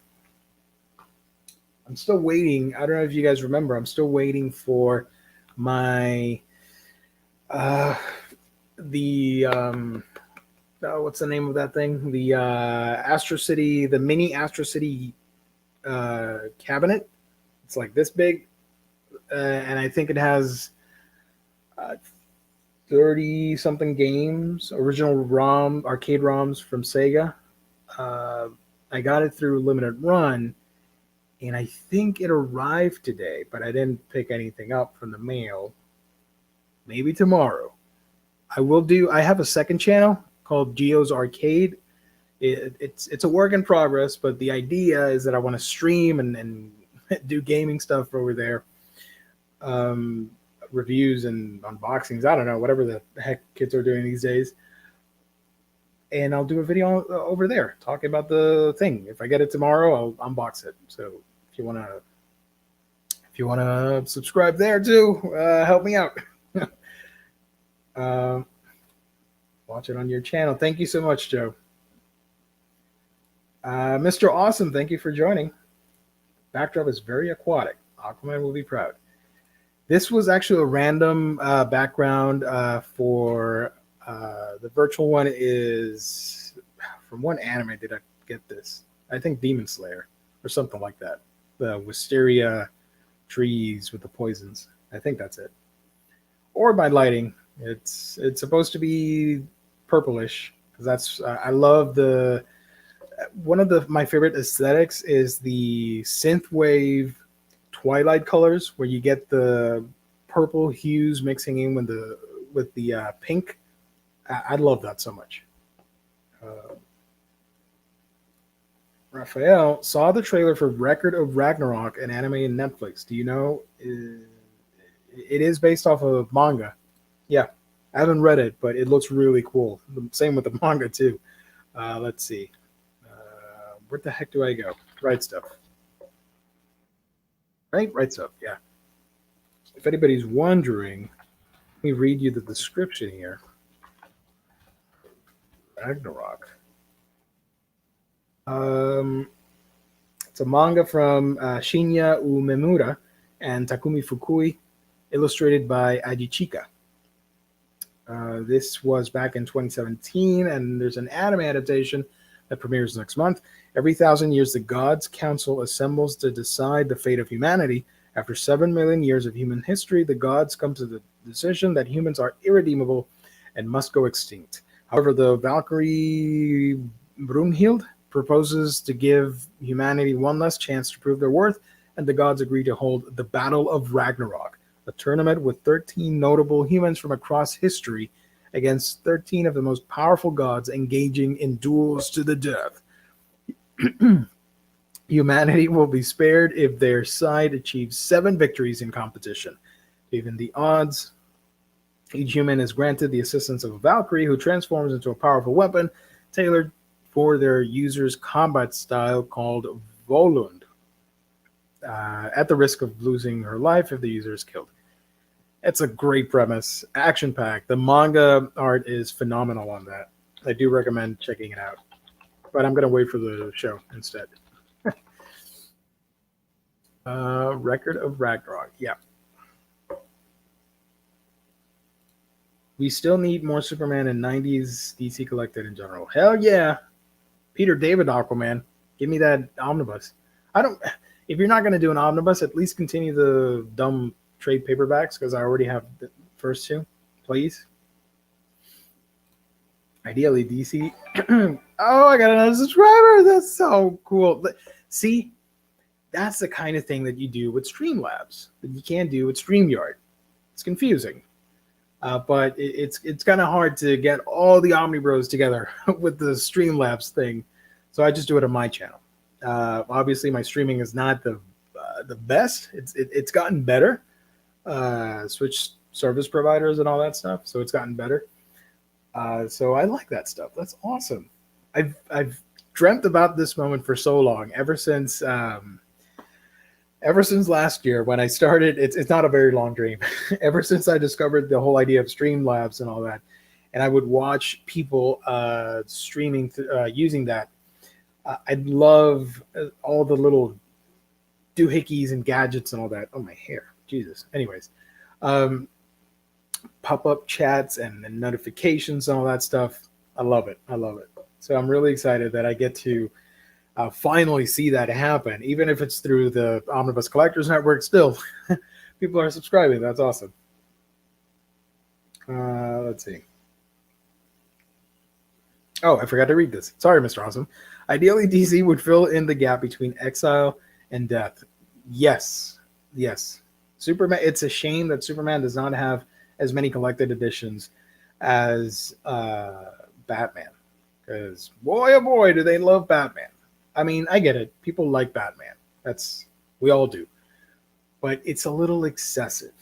I'm still waiting. I don't know if you guys remember. I'm still waiting for my what's the name of that thing? The Astro City, the mini Astro City cabinet. It's like this big, and I think it has 30 something games, original arcade ROMs from Sega. I got it through limited run, and I think it arrived today, but I didn't pick anything up from the mail. Maybe tomorrow. I have a second channel called Geo's Arcade. It's a work in progress, but the idea is that I want to stream and do gaming stuff over there. Reviews and unboxings. I don't know, whatever the heck kids are doing these days. And I'll do a video over there talking about the thing. If I get it tomorrow, I'll unbox it. So if you wanna subscribe there too, help me out. Watch it on your channel. Thank you so much, Joe. Mr. Awesome, thank you for joining. Backdrop is very aquatic. Aquaman will be proud. This was actually a random background for the virtual one. Is from one anime did I get this? I think Demon Slayer or something like that. The wisteria trees with the poisons. I think that's it. Or by lighting. It's supposed to be purplish because that's I love one of my favorite aesthetics is the synthwave Twilight colors, where you get the purple hues mixing in with the pink. I love that so much. Raphael saw the trailer for Record of Ragnarok, an anime in Netflix. Do you know it is based off of manga? Yeah, I haven't read it, but it looks really cool. Same with the manga too. Let's see. Where the heck do I go? Right Stuff. Right Stuff, yeah. If anybody's wondering, let me read you the description here. Ragnarok. It's a manga from Shinya Umemura and Takumi Fukui, illustrated by Ajichika. This was back in 2017, and there's an anime adaptation that premieres next month. Every 1,000 years, the Gods' Council assembles to decide the fate of humanity. After 7 million years of human history, the gods come to the decision that humans are irredeemable and must go extinct. However, the Valkyrie Brunhild proposes to give humanity one last chance to prove their worth, and the gods agree to hold the Battle of Ragnarok, a tournament with 13 notable humans from across history against 13 of the most powerful gods engaging in duels to the death. Humanity will be spared if their side achieves 7 victories in competition. Even the odds, each human is granted the assistance of a Valkyrie who transforms into a powerful weapon tailored for their user's combat style called Volund, at the risk of losing her life if the user is killed. It's a great premise, action-packed. The manga art is phenomenal on that. I do recommend checking it out. But I'm going to wait for the show instead. Record of Ragnarok. Yeah. We still need more Superman and 90s DC collected in general. Hell yeah. Peter David Aquaman. Give me that omnibus. If you're not going to do an omnibus, at least continue the dumb trade paperbacks because I already have the first 2. Please. Ideally, DC. Oh, I got another subscriber. That's so cool. See, that's the kind of thing that you do with Streamlabs that you can't do with StreamYard. It's confusing, but it's kind of hard to get all the Omnibros together with the Streamlabs thing. So I just do it on my channel. Obviously, my streaming is not the best. It's gotten better. Switch service providers and all that stuff, so it's gotten better. So I like that stuff. That's awesome. I've dreamt about this moment for so long, ever since last year when I started. It's not a very long dream. Ever since I discovered the whole idea of Streamlabs and all that, and I would watch people streaming using that. I'd love all the little doohickeys and gadgets and all that. Oh, my hair. Jesus. Anyways. Pop-up chats and notifications and all that stuff. I love it. So I'm really excited that I get to finally see that happen, even if it's through the Omnibus Collectors Network. Still, people are subscribing. That's awesome. Let's see. Oh, I forgot to read this. Sorry, Mr. Awesome. Ideally, DC would fill in the gap between exile and death. Yes. Superman. It's a shame that Superman does not have as many collected editions as Batman. Because boy, oh boy, do they love Batman. I mean, I get it. People like Batman. We all do. But it's a little excessive.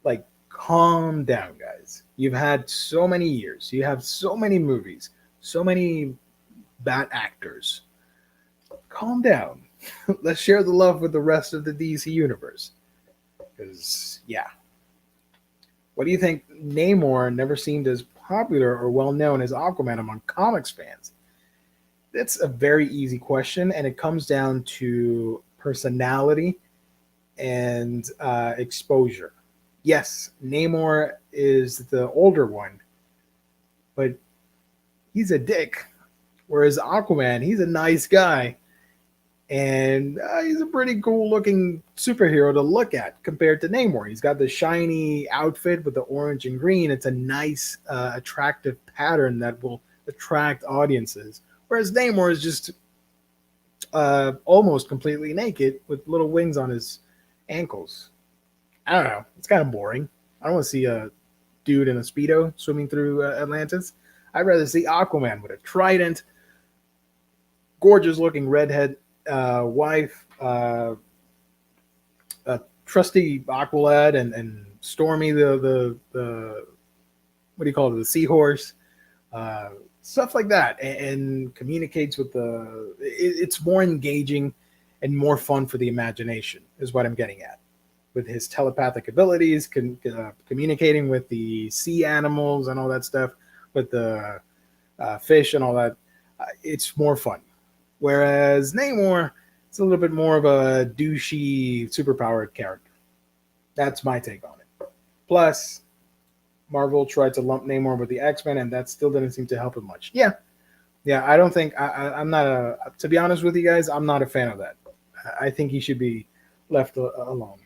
Like, calm down, guys. You've had so many years. You have so many movies. So many Bat actors. Calm down. Let's share the love with the rest of the DC universe. Because, yeah. What do you think? Namor never seemed as popular or well known as Aquaman among comics fans? That's a very easy question, and it comes down to personality and exposure. Yes, Namor is the older one, but he's a dick. Whereas Aquaman, he's a nice guy, and he's a pretty cool-looking superhero to look at compared to Namor. He's got the shiny outfit with the orange and green. It's a nice, attractive pattern that will attract audiences. Whereas Namor is just almost completely naked with little wings on his ankles. I don't know. It's kind of boring. I don't want to see a dude in a Speedo swimming through Atlantis. I'd rather see Aquaman with a trident, gorgeous-looking redhead wife, a trusty Aqualad, and Stormy, the what do you call it, the seahorse, stuff like that, and communicates with it's more engaging and more fun for the imagination, is what I'm getting at. With his telepathic abilities, communicating with the sea animals and all that stuff, with the fish and all that, it's more fun. Whereas Namor, it's a little bit more of a douchey, superpowered character. That's my take on it. Plus, Marvel tried to lump Namor with the X-Men, and that still didn't seem to help him much. Yeah, I don't think... I'm not to be honest with you guys, I'm not a fan of that. I think he should be left alone.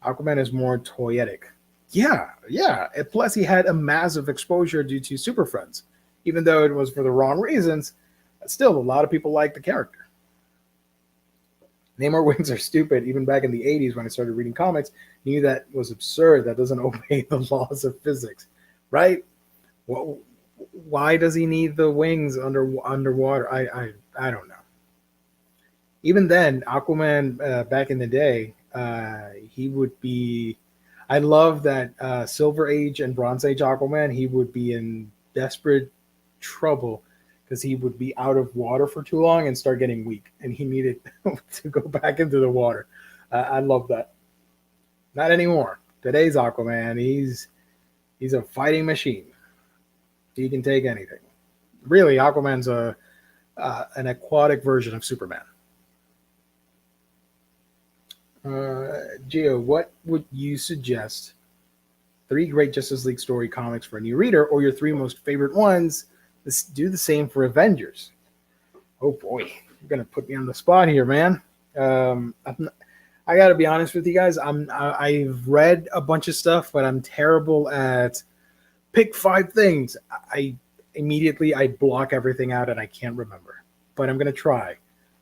Aquaman is more toyetic. Yeah, yeah. And plus, he had a massive exposure due to Super Friends, even though it was for the wrong reasons. Still, a lot of people like the character. Namor wings are stupid. Even back in the 80s when I started reading comics, knew that was absurd. That doesn't obey the laws of physics, right? Well, why does he need the wings underwater? I don't know. Even then, Aquaman back in the day, he would be. I love that Silver Age and Bronze Age Aquaman. He would be in desperate trouble because he would be out of water for too long and start getting weak, and he needed to go back into the water. I love that. Not anymore. Today's Aquaman, he's a fighting machine. He can take anything. Really, Aquaman's a an aquatic version of Superman. Gio, what would you suggest? Three great Justice League story comics for a new reader, or your three most favorite ones? Let's do the same for Avengers. Oh boy, you're gonna put me on the spot here, man. I got to be honest with you guys. I've read a bunch of stuff, but I'm terrible at pick five things. I block everything out and I can't remember. But I'm gonna try.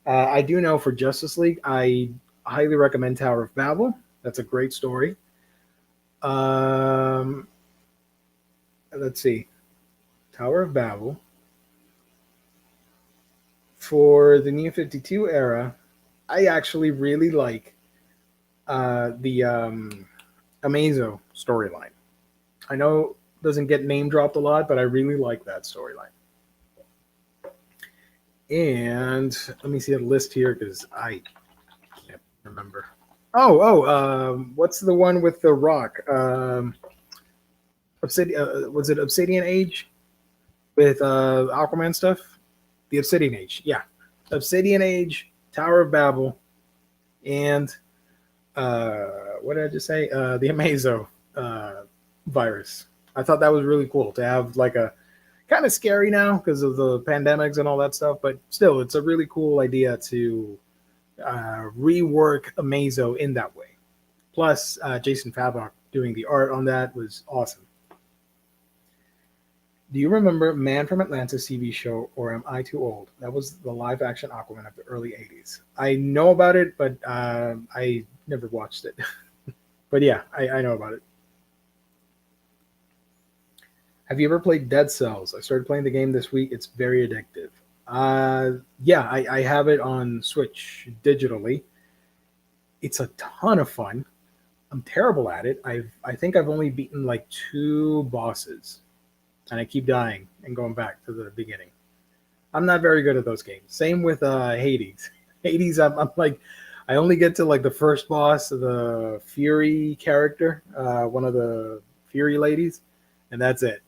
I do know for Justice League, I highly recommend Tower of Babel. That's a great story. Let's see, Tower of Babel. For the New 52 era, I actually really like the Amazo storyline. I know it doesn't get name dropped a lot, but I really like that storyline. And let me see a list here because I can't remember. What's the one with the rock? Obsidian, was it Obsidian Age with Aquaman stuff? The Obsidian Age, yeah. Obsidian Age, Tower of Babel, and what did I just say? The Amazo virus. I thought that was really cool to have like a kind of scary now because of the pandemics and all that stuff, but still, it's a really cool idea to rework Amazo in that way. Plus, Jason Fabok doing the art on that was awesome. Do you remember Man from Atlantis TV show, or am I too old? That was the live action Aquaman of the early 80s. I know about it, but I never watched it. But yeah, I know about it. Have you ever played Dead Cells? I started playing the game this week. It's very addictive. Yeah, I have it on Switch digitally. It's a ton of fun. I'm terrible at it. I think I've only beaten like 2 bosses, and I keep dying and going back to the beginning. I'm not very good at those games. Same with Hades. Hades, I'm like, I only get to like the first boss, the Fury character, one of the Fury ladies, and that's it.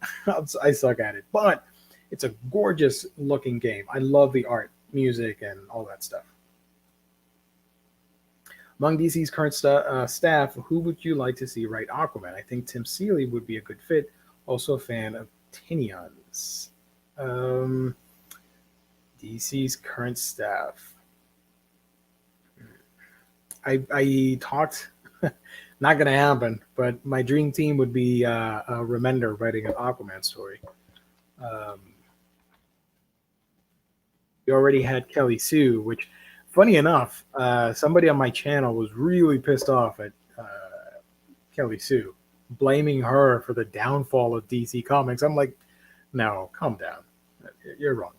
I suck at it, but it's a gorgeous looking game. I love the art, music, and all that stuff. Among DC's current staff, who would you like to see write Aquaman? I think Tim Seeley would be a good fit. Also a fan of Tinian's. DC's current staff. I talked, not going to happen, but my dream team would be Remender writing an Aquaman story. We already had Kelly Sue, which, funny enough, somebody on my channel was really pissed off at Kelly Sue, blaming her for the downfall of DC Comics. I'm like, no, calm down. You're wrong.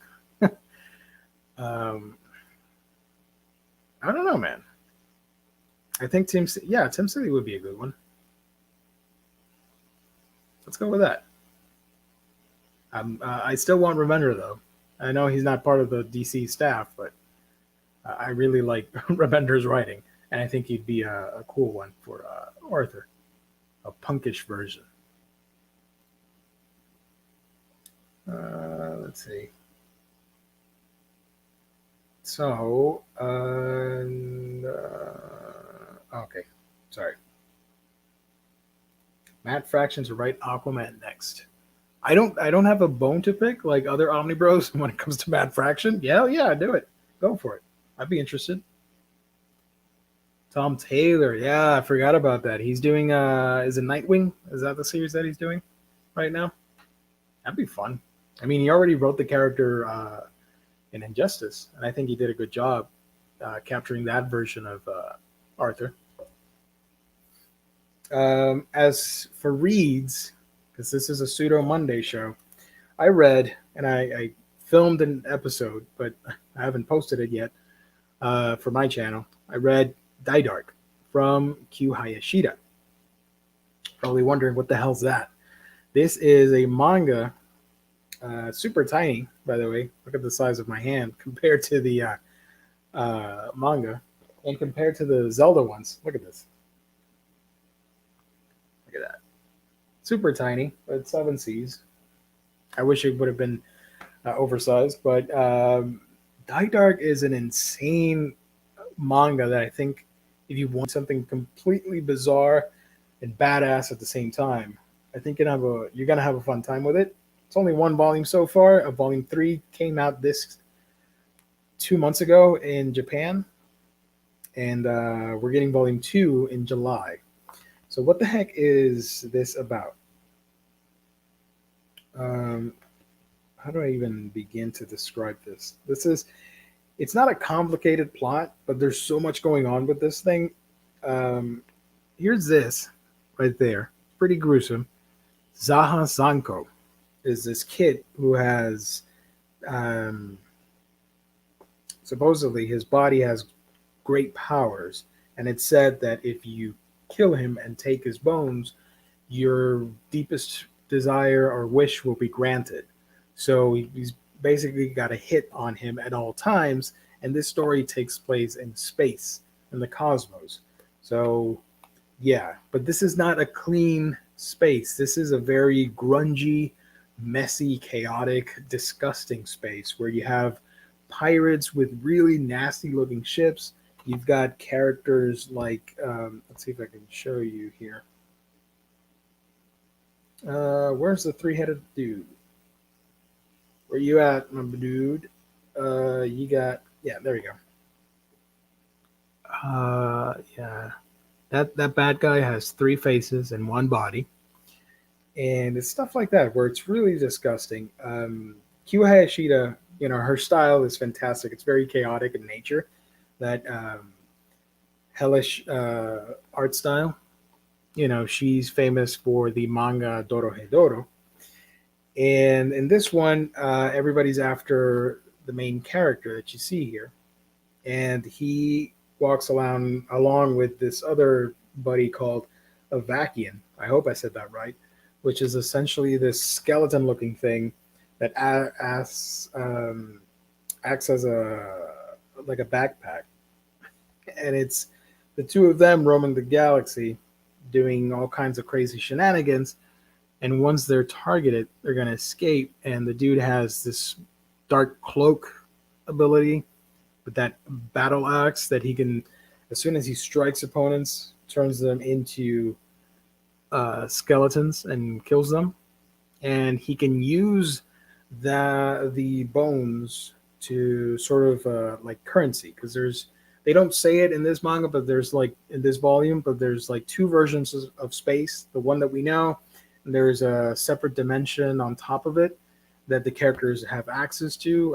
I don't know, man. I think Tim City would be a good one. Let's go with that. I still want Remender, though. I know he's not part of the DC staff, but I really like Remender's writing, and I think he'd be a cool one for Arthur, a punkish version. Let's see. So, okay, sorry. Matt Fraction to write Aquaman next. I don't have a bone to pick like other Omnibros when it comes to Matt Fraction. Yeah, do it. Go for it. I'd be interested. Tom Taylor. Yeah, I forgot about that. He's doing is it Nightwing? Is that the series that he's doing right now? That'd be fun. I mean, he already wrote the character in Injustice, and I think he did a good job capturing that version of Arthur. As for reads, because this is a pseudo Monday show, I read and I filmed an episode, but I haven't posted it yet for my channel. I read Die Dark from Q Hayashida. Probably wondering what the hell's that. This is a manga, super tiny, by the way. Look at the size of my hand compared to the manga, and compared to the Zelda ones. Look at this. Look at that. Super tiny, but 7 Cs. I wish it would have been oversized, but Die Dark is an insane manga that I think if you want something completely bizarre and badass at the same time, I think you're gonna have a fun time with it. It's only 1 volume so far. Volume 3 came out this 2 months ago in Japan, and we're getting volume 2 in July. So what the heck is this about? How do I even begin to describe this? It's not a complicated plot, but there's so much going on with this thing. Here's this right there. Pretty gruesome. Zaha Zanko is this kid who has supposedly his body has great powers, and it's said that if you kill him and take his bones, your deepest desire or wish will be granted. So he's basically got a hit on him at all times, and this story takes place in space, in the cosmos. So yeah, but this is not a clean space. This is a very grungy, messy, chaotic, disgusting space where you have pirates with really nasty looking ships. You've got characters like, let's see if I can show you here. Where's the 3-headed dude? Where you at, my dude? You got, yeah, there you go. Yeah, that bad guy has 3 faces and 1 body, and it's stuff like that where it's really disgusting. Q Hayashida, her style is fantastic. It's very chaotic in nature. That hellish art style. She's famous for the manga Dorohedoro. And in this one, everybody's after the main character that you see here. And he walks along with this other buddy called Avakian. I hope I said that right. Which is essentially this skeleton-looking thing that acts as like a backpack. And it's the two of them roaming the galaxy doing all kinds of crazy shenanigans, and once they're targeted, they're going to escape. And the dude has this dark cloak ability with that battle axe that he can, as soon as he strikes opponents, turns them into skeletons and kills them. And he can use the bones to sort of like currency, because they don't say it in this manga, but there's like in this volume, but there's like 2 versions of space. The one that we know, and there's a separate dimension on top of it that the characters have access to.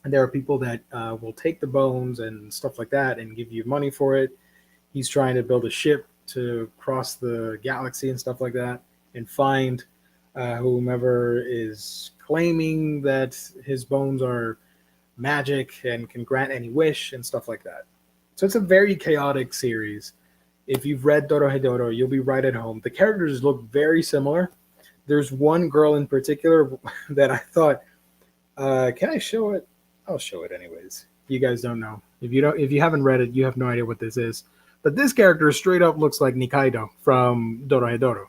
And there are people that will take the bones and stuff like that and give you money for it. He's trying to build a ship to cross the galaxy and stuff like that, and find whomever is claiming that his bones are magic and can grant any wish and stuff like that. So it's a very chaotic series. If you've read Dorohedoro, you'll be right at home. The characters look very similar. There's one girl in particular that I thought, can I show it? I'll show it anyways. You guys don't know. If you haven't read it, you have no idea what this is. But this character straight up looks like Nikaido from Dorohedoro.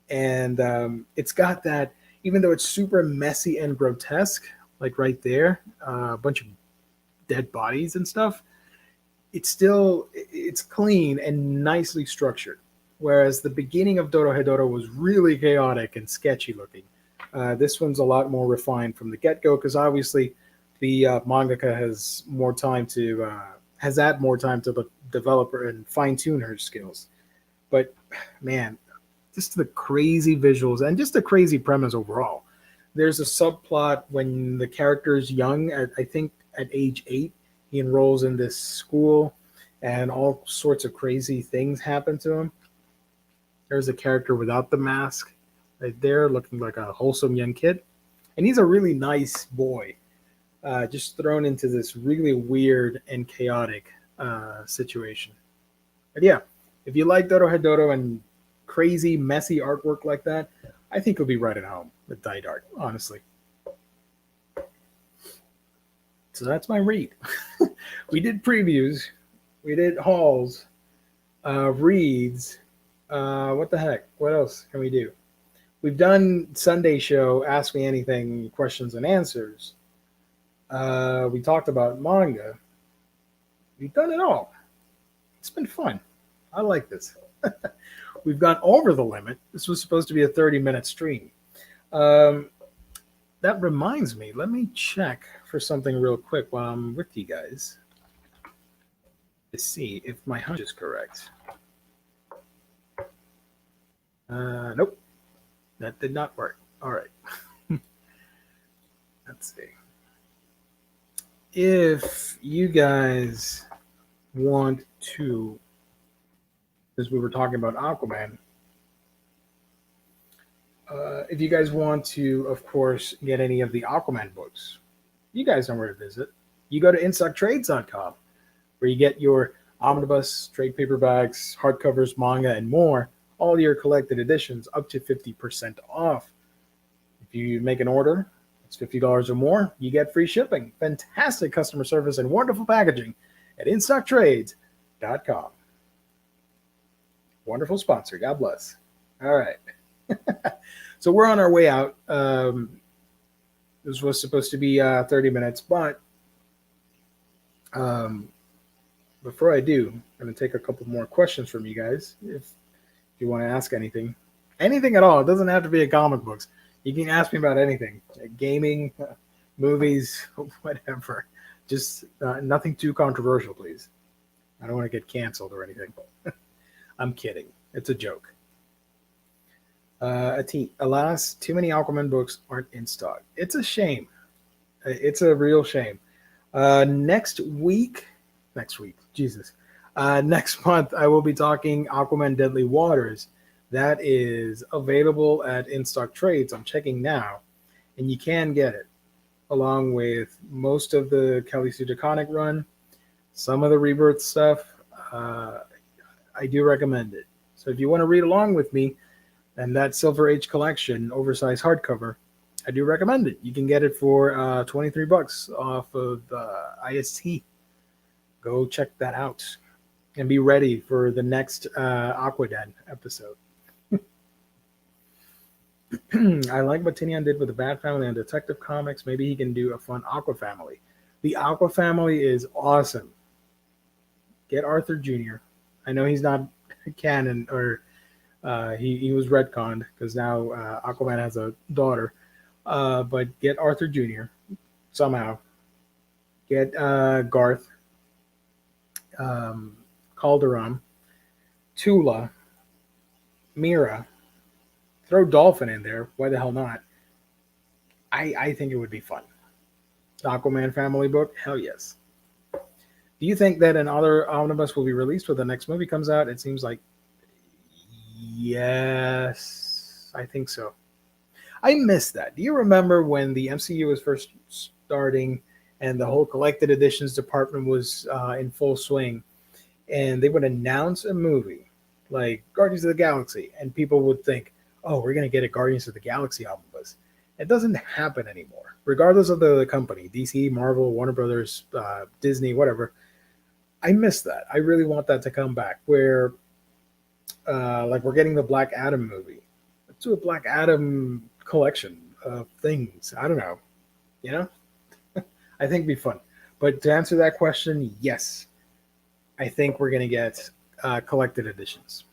And it's got that, even though it's super messy and grotesque, like right there, a bunch of dead bodies and stuff, it's clean and nicely structured. Whereas the beginning of Dorohedoro was really chaotic and sketchy looking. This one's a lot more refined from the get-go, because obviously the mangaka has more time to has had more time to develop her and fine tune her skills. But man, just the crazy visuals and just the crazy premise overall. There's a subplot when the character is young, I think at age 8, he enrolls in this school and all sorts of crazy things happen to him. There's a character without the mask right there, looking like a wholesome young kid. And he's a really nice boy, just thrown into this really weird and chaotic situation. But yeah, if you like Dorohedoro and crazy, messy artwork like that, I think you'll be right at home with Diet Art, honestly. So that's my read. We did previews, we did hauls, reads. What the heck? What else can we do? We've done Sunday show, Ask Me Anything, questions and answers. We talked about manga. We've done it all. It's been fun. I like this. We've gone over the limit. This was supposed to be a 30-minute stream. That reminds me, let me check for something real quick while I'm with you guys to see if my hunch is correct. Nope. That did not work. All right. Let's see. If you guys want to, as we were talking about Aquaman, if you guys want to, of course, get any of the Aquaman books, you guys know where to visit. You go to InStockTrades.com, where you get your omnibus, trade paperbacks, hardcovers, manga, and more, all your collected editions up to 50% off. If you make an order, it's $50 or more, you get free shipping. Fantastic customer service and wonderful packaging at InStockTrades.com. Wonderful sponsor. God bless. All right. So we're on our way out. This was supposed to be 30 minutes, but before I do, I'm going to take a couple more questions from you guys. If you want to ask anything at all, it doesn't have to be a comic books. You can ask me about anything, gaming, movies, whatever. Just nothing too controversial, please. I don't want to get canceled or anything. I'm kidding. It's a joke. Alas, too many Aquaman books aren't in stock. It's a shame. It's a real shame. Next month, I will be talking Aquaman Deadly Waters. That is available at In Stock Trades. I'm checking now, and you can get it, along with most of the Kelly Sue DeConnick run, some of the Rebirth stuff. I do recommend it. So if you want to read along with me, and that Silver Age collection, oversized hardcover, I do recommend it. You can get it for $23 off of IST. Go check that out and be ready for the next Aquaden episode. I like what Tinian did with the Bat Family and Detective Comics. Maybe he can do a fun Aqua Family. The Aqua Family is awesome. Get Arthur Jr. I know he's not canon, or he was retconned because now Aquaman has a daughter. But get Arthur Jr. somehow. Get Garth, Calderon, Tula, Mira. Throw Dolphin in there. Why the hell not? I think it would be fun. The Aquaman family book? Hell yes. Do you think that another omnibus will be released when the next movie comes out? It seems like yes. I think so. I miss that. Do you remember when the MCU was first starting and the whole collected editions department was in full swing, and they would announce a movie like Guardians of the Galaxy, and people would think, oh, we're going to get a Guardians of the Galaxy omnibus. It doesn't happen anymore, regardless of the company, DC, Marvel, Warner Brothers, Disney, whatever. I miss that. I really want that to come back, where like we're getting the Black Adam movie. Let's do a Black Adam collection of things. I don't know. You know? I think it'd be fun. But to answer that question, yes. I think we're going to get collected editions.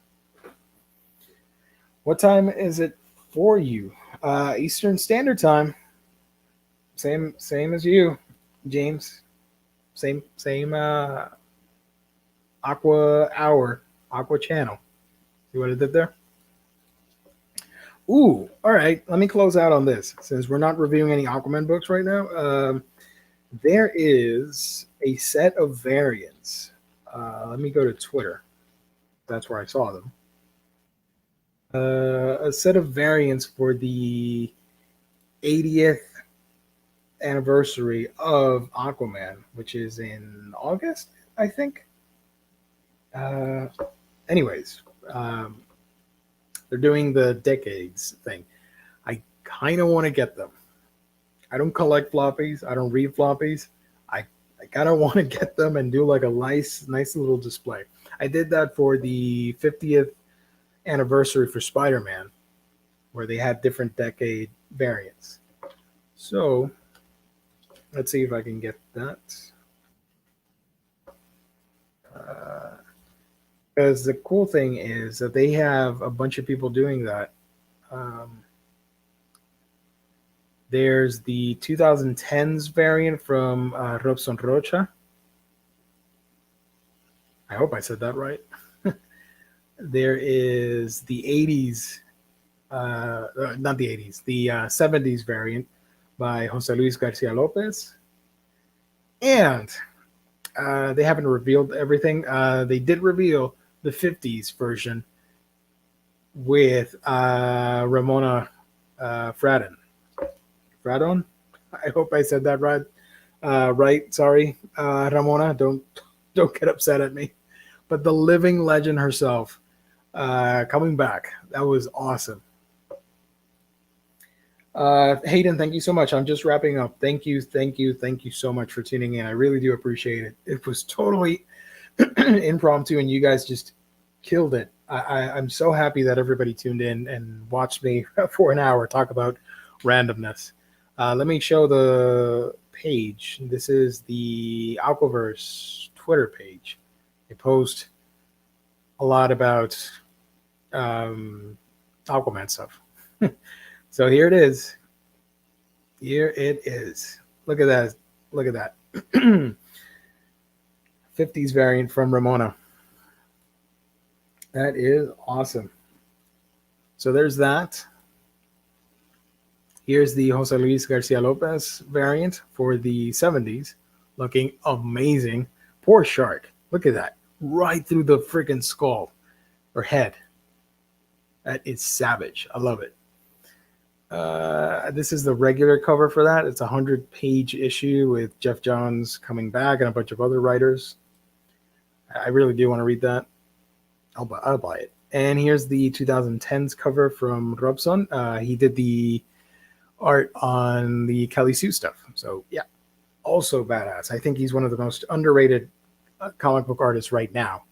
What time is it for you? Eastern Standard Time. Same as you, James. Same Aqua Hour, Aqua Channel. See what I did there? Ooh, all right. Let me close out on this since we're not reviewing any Aquaman books right now. There is a set of variants. Let me go to Twitter. That's where I saw them. A set of variants for the 80th anniversary of Aquaman, which is in August, I think. Uh, anyways, they're doing the decades thing. I kind of want to get them. I don't collect floppies. I don't read floppies. I kind of want to get them and do like a nice little display. I did that for the 50th anniversary for Spider-Man, where they had different decade variants. So let's see if I can get that. Because the cool thing is that they have a bunch of people doing that. There's the 2010s variant from Robson Rocha. I hope I said that right. There is the 80s, not the 80s, the 70s variant by Jose Luis Garcia Lopez. And they haven't revealed everything. They did reveal the 50s version with Ramona Fradon. Fradon? I hope I said that right. Right. Sorry, Ramona. Don't get upset at me. But the living legend herself coming back. That was awesome. Hayden, thank you so much. I'm just wrapping up. Thank you so much for tuning in. I really do appreciate it. It was totally impromptu, and you guys just killed it. I'm so happy that everybody tuned in and watched me for an hour talk about randomness. Let me show the page. This is the Aquaverse Twitter page. They post a lot about Aquaman stuff. So here it is. Here it is. Look at that. Look at that. 50s variant from Ramona. That is awesome. So there's that. Here's the Jose Luis Garcia Lopez variant for the 70s. Looking amazing. Poor shark. Look at that. Right through the freaking skull or head. That is savage. I love it. This is the regular cover for that. It's a 100-page issue with Jeff Johns coming back and a bunch of other writers. I really do want to read that. I'll buy it. And here's the 2010s cover from Robson. He did the art on the Kelly Sue stuff. So, yeah, also badass. I think he's one of the most underrated comic book artists right now,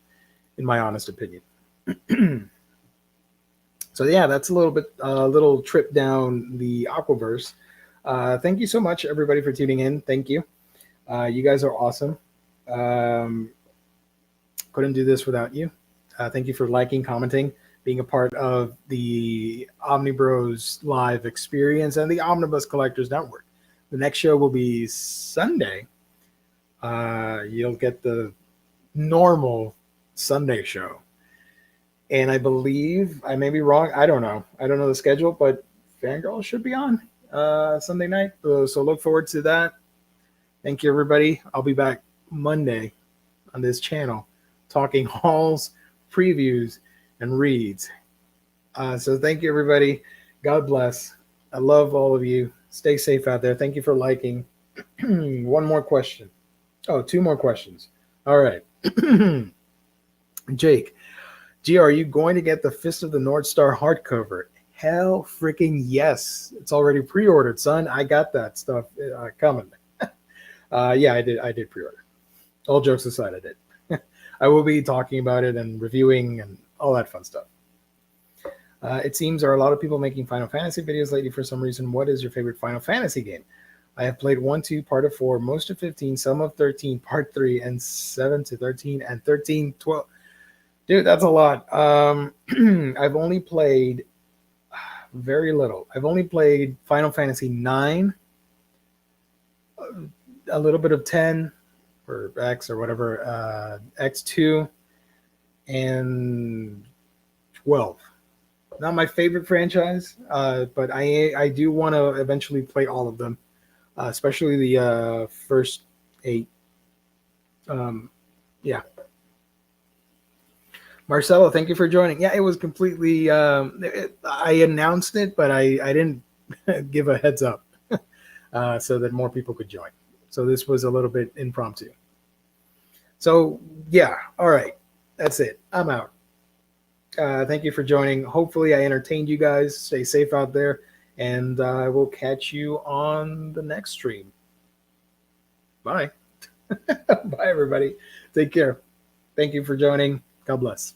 in my honest opinion. So yeah, that's a little trip down the Aquaverse. Thank you so much, everybody, for tuning in. Thank you. You guys are awesome. Couldn't do this without you. Thank you for liking, commenting, being a part of the Omnibros live experience and the Omnibus Collectors Network. The next show will be Sunday. You'll get the normal Sunday show. And I believe, I may be wrong, I don't know the schedule, but Fangirl should be on Sunday night. So look forward to that. Thank you, everybody. I'll be back Monday on this channel talking hauls, previews, and reads. So thank you, everybody. God bless. I love all of you. Stay safe out there. Thank you for liking. One more question. Oh, two more questions. All right. Jake. Gee, are you going to get the Fist of the North Star hardcover? Hell freaking yes. It's already pre-ordered, son. I got that stuff coming. Yeah, I did pre-order. All jokes aside, I did. I will be talking about it and reviewing and all that fun stuff. It seems there are a lot of people making Final Fantasy videos lately for some reason. What is your favorite Final Fantasy game? I have played 1, 2, part of 4, most of 15, some of 13, part 3, and 7 to 13, and 13, 12. Dude, that's a lot. I've only played very little. I've only played Final Fantasy 9, a little bit of 10, or X or whatever, X2, and 12. Not my favorite franchise, but I do want to eventually play all of them, especially the first 8. Yeah. Marcelo, thank you for joining. Yeah, it was completely. I announced it, but I didn't give a heads up so that more people could join. So this was a little bit impromptu. So yeah, all right, that's it. I'm out. Thank you for joining. Hopefully, I entertained you guys. Stay safe out there, and I will catch you on the next stream. Bye. Bye, everybody. Take care. Thank you for joining. God bless.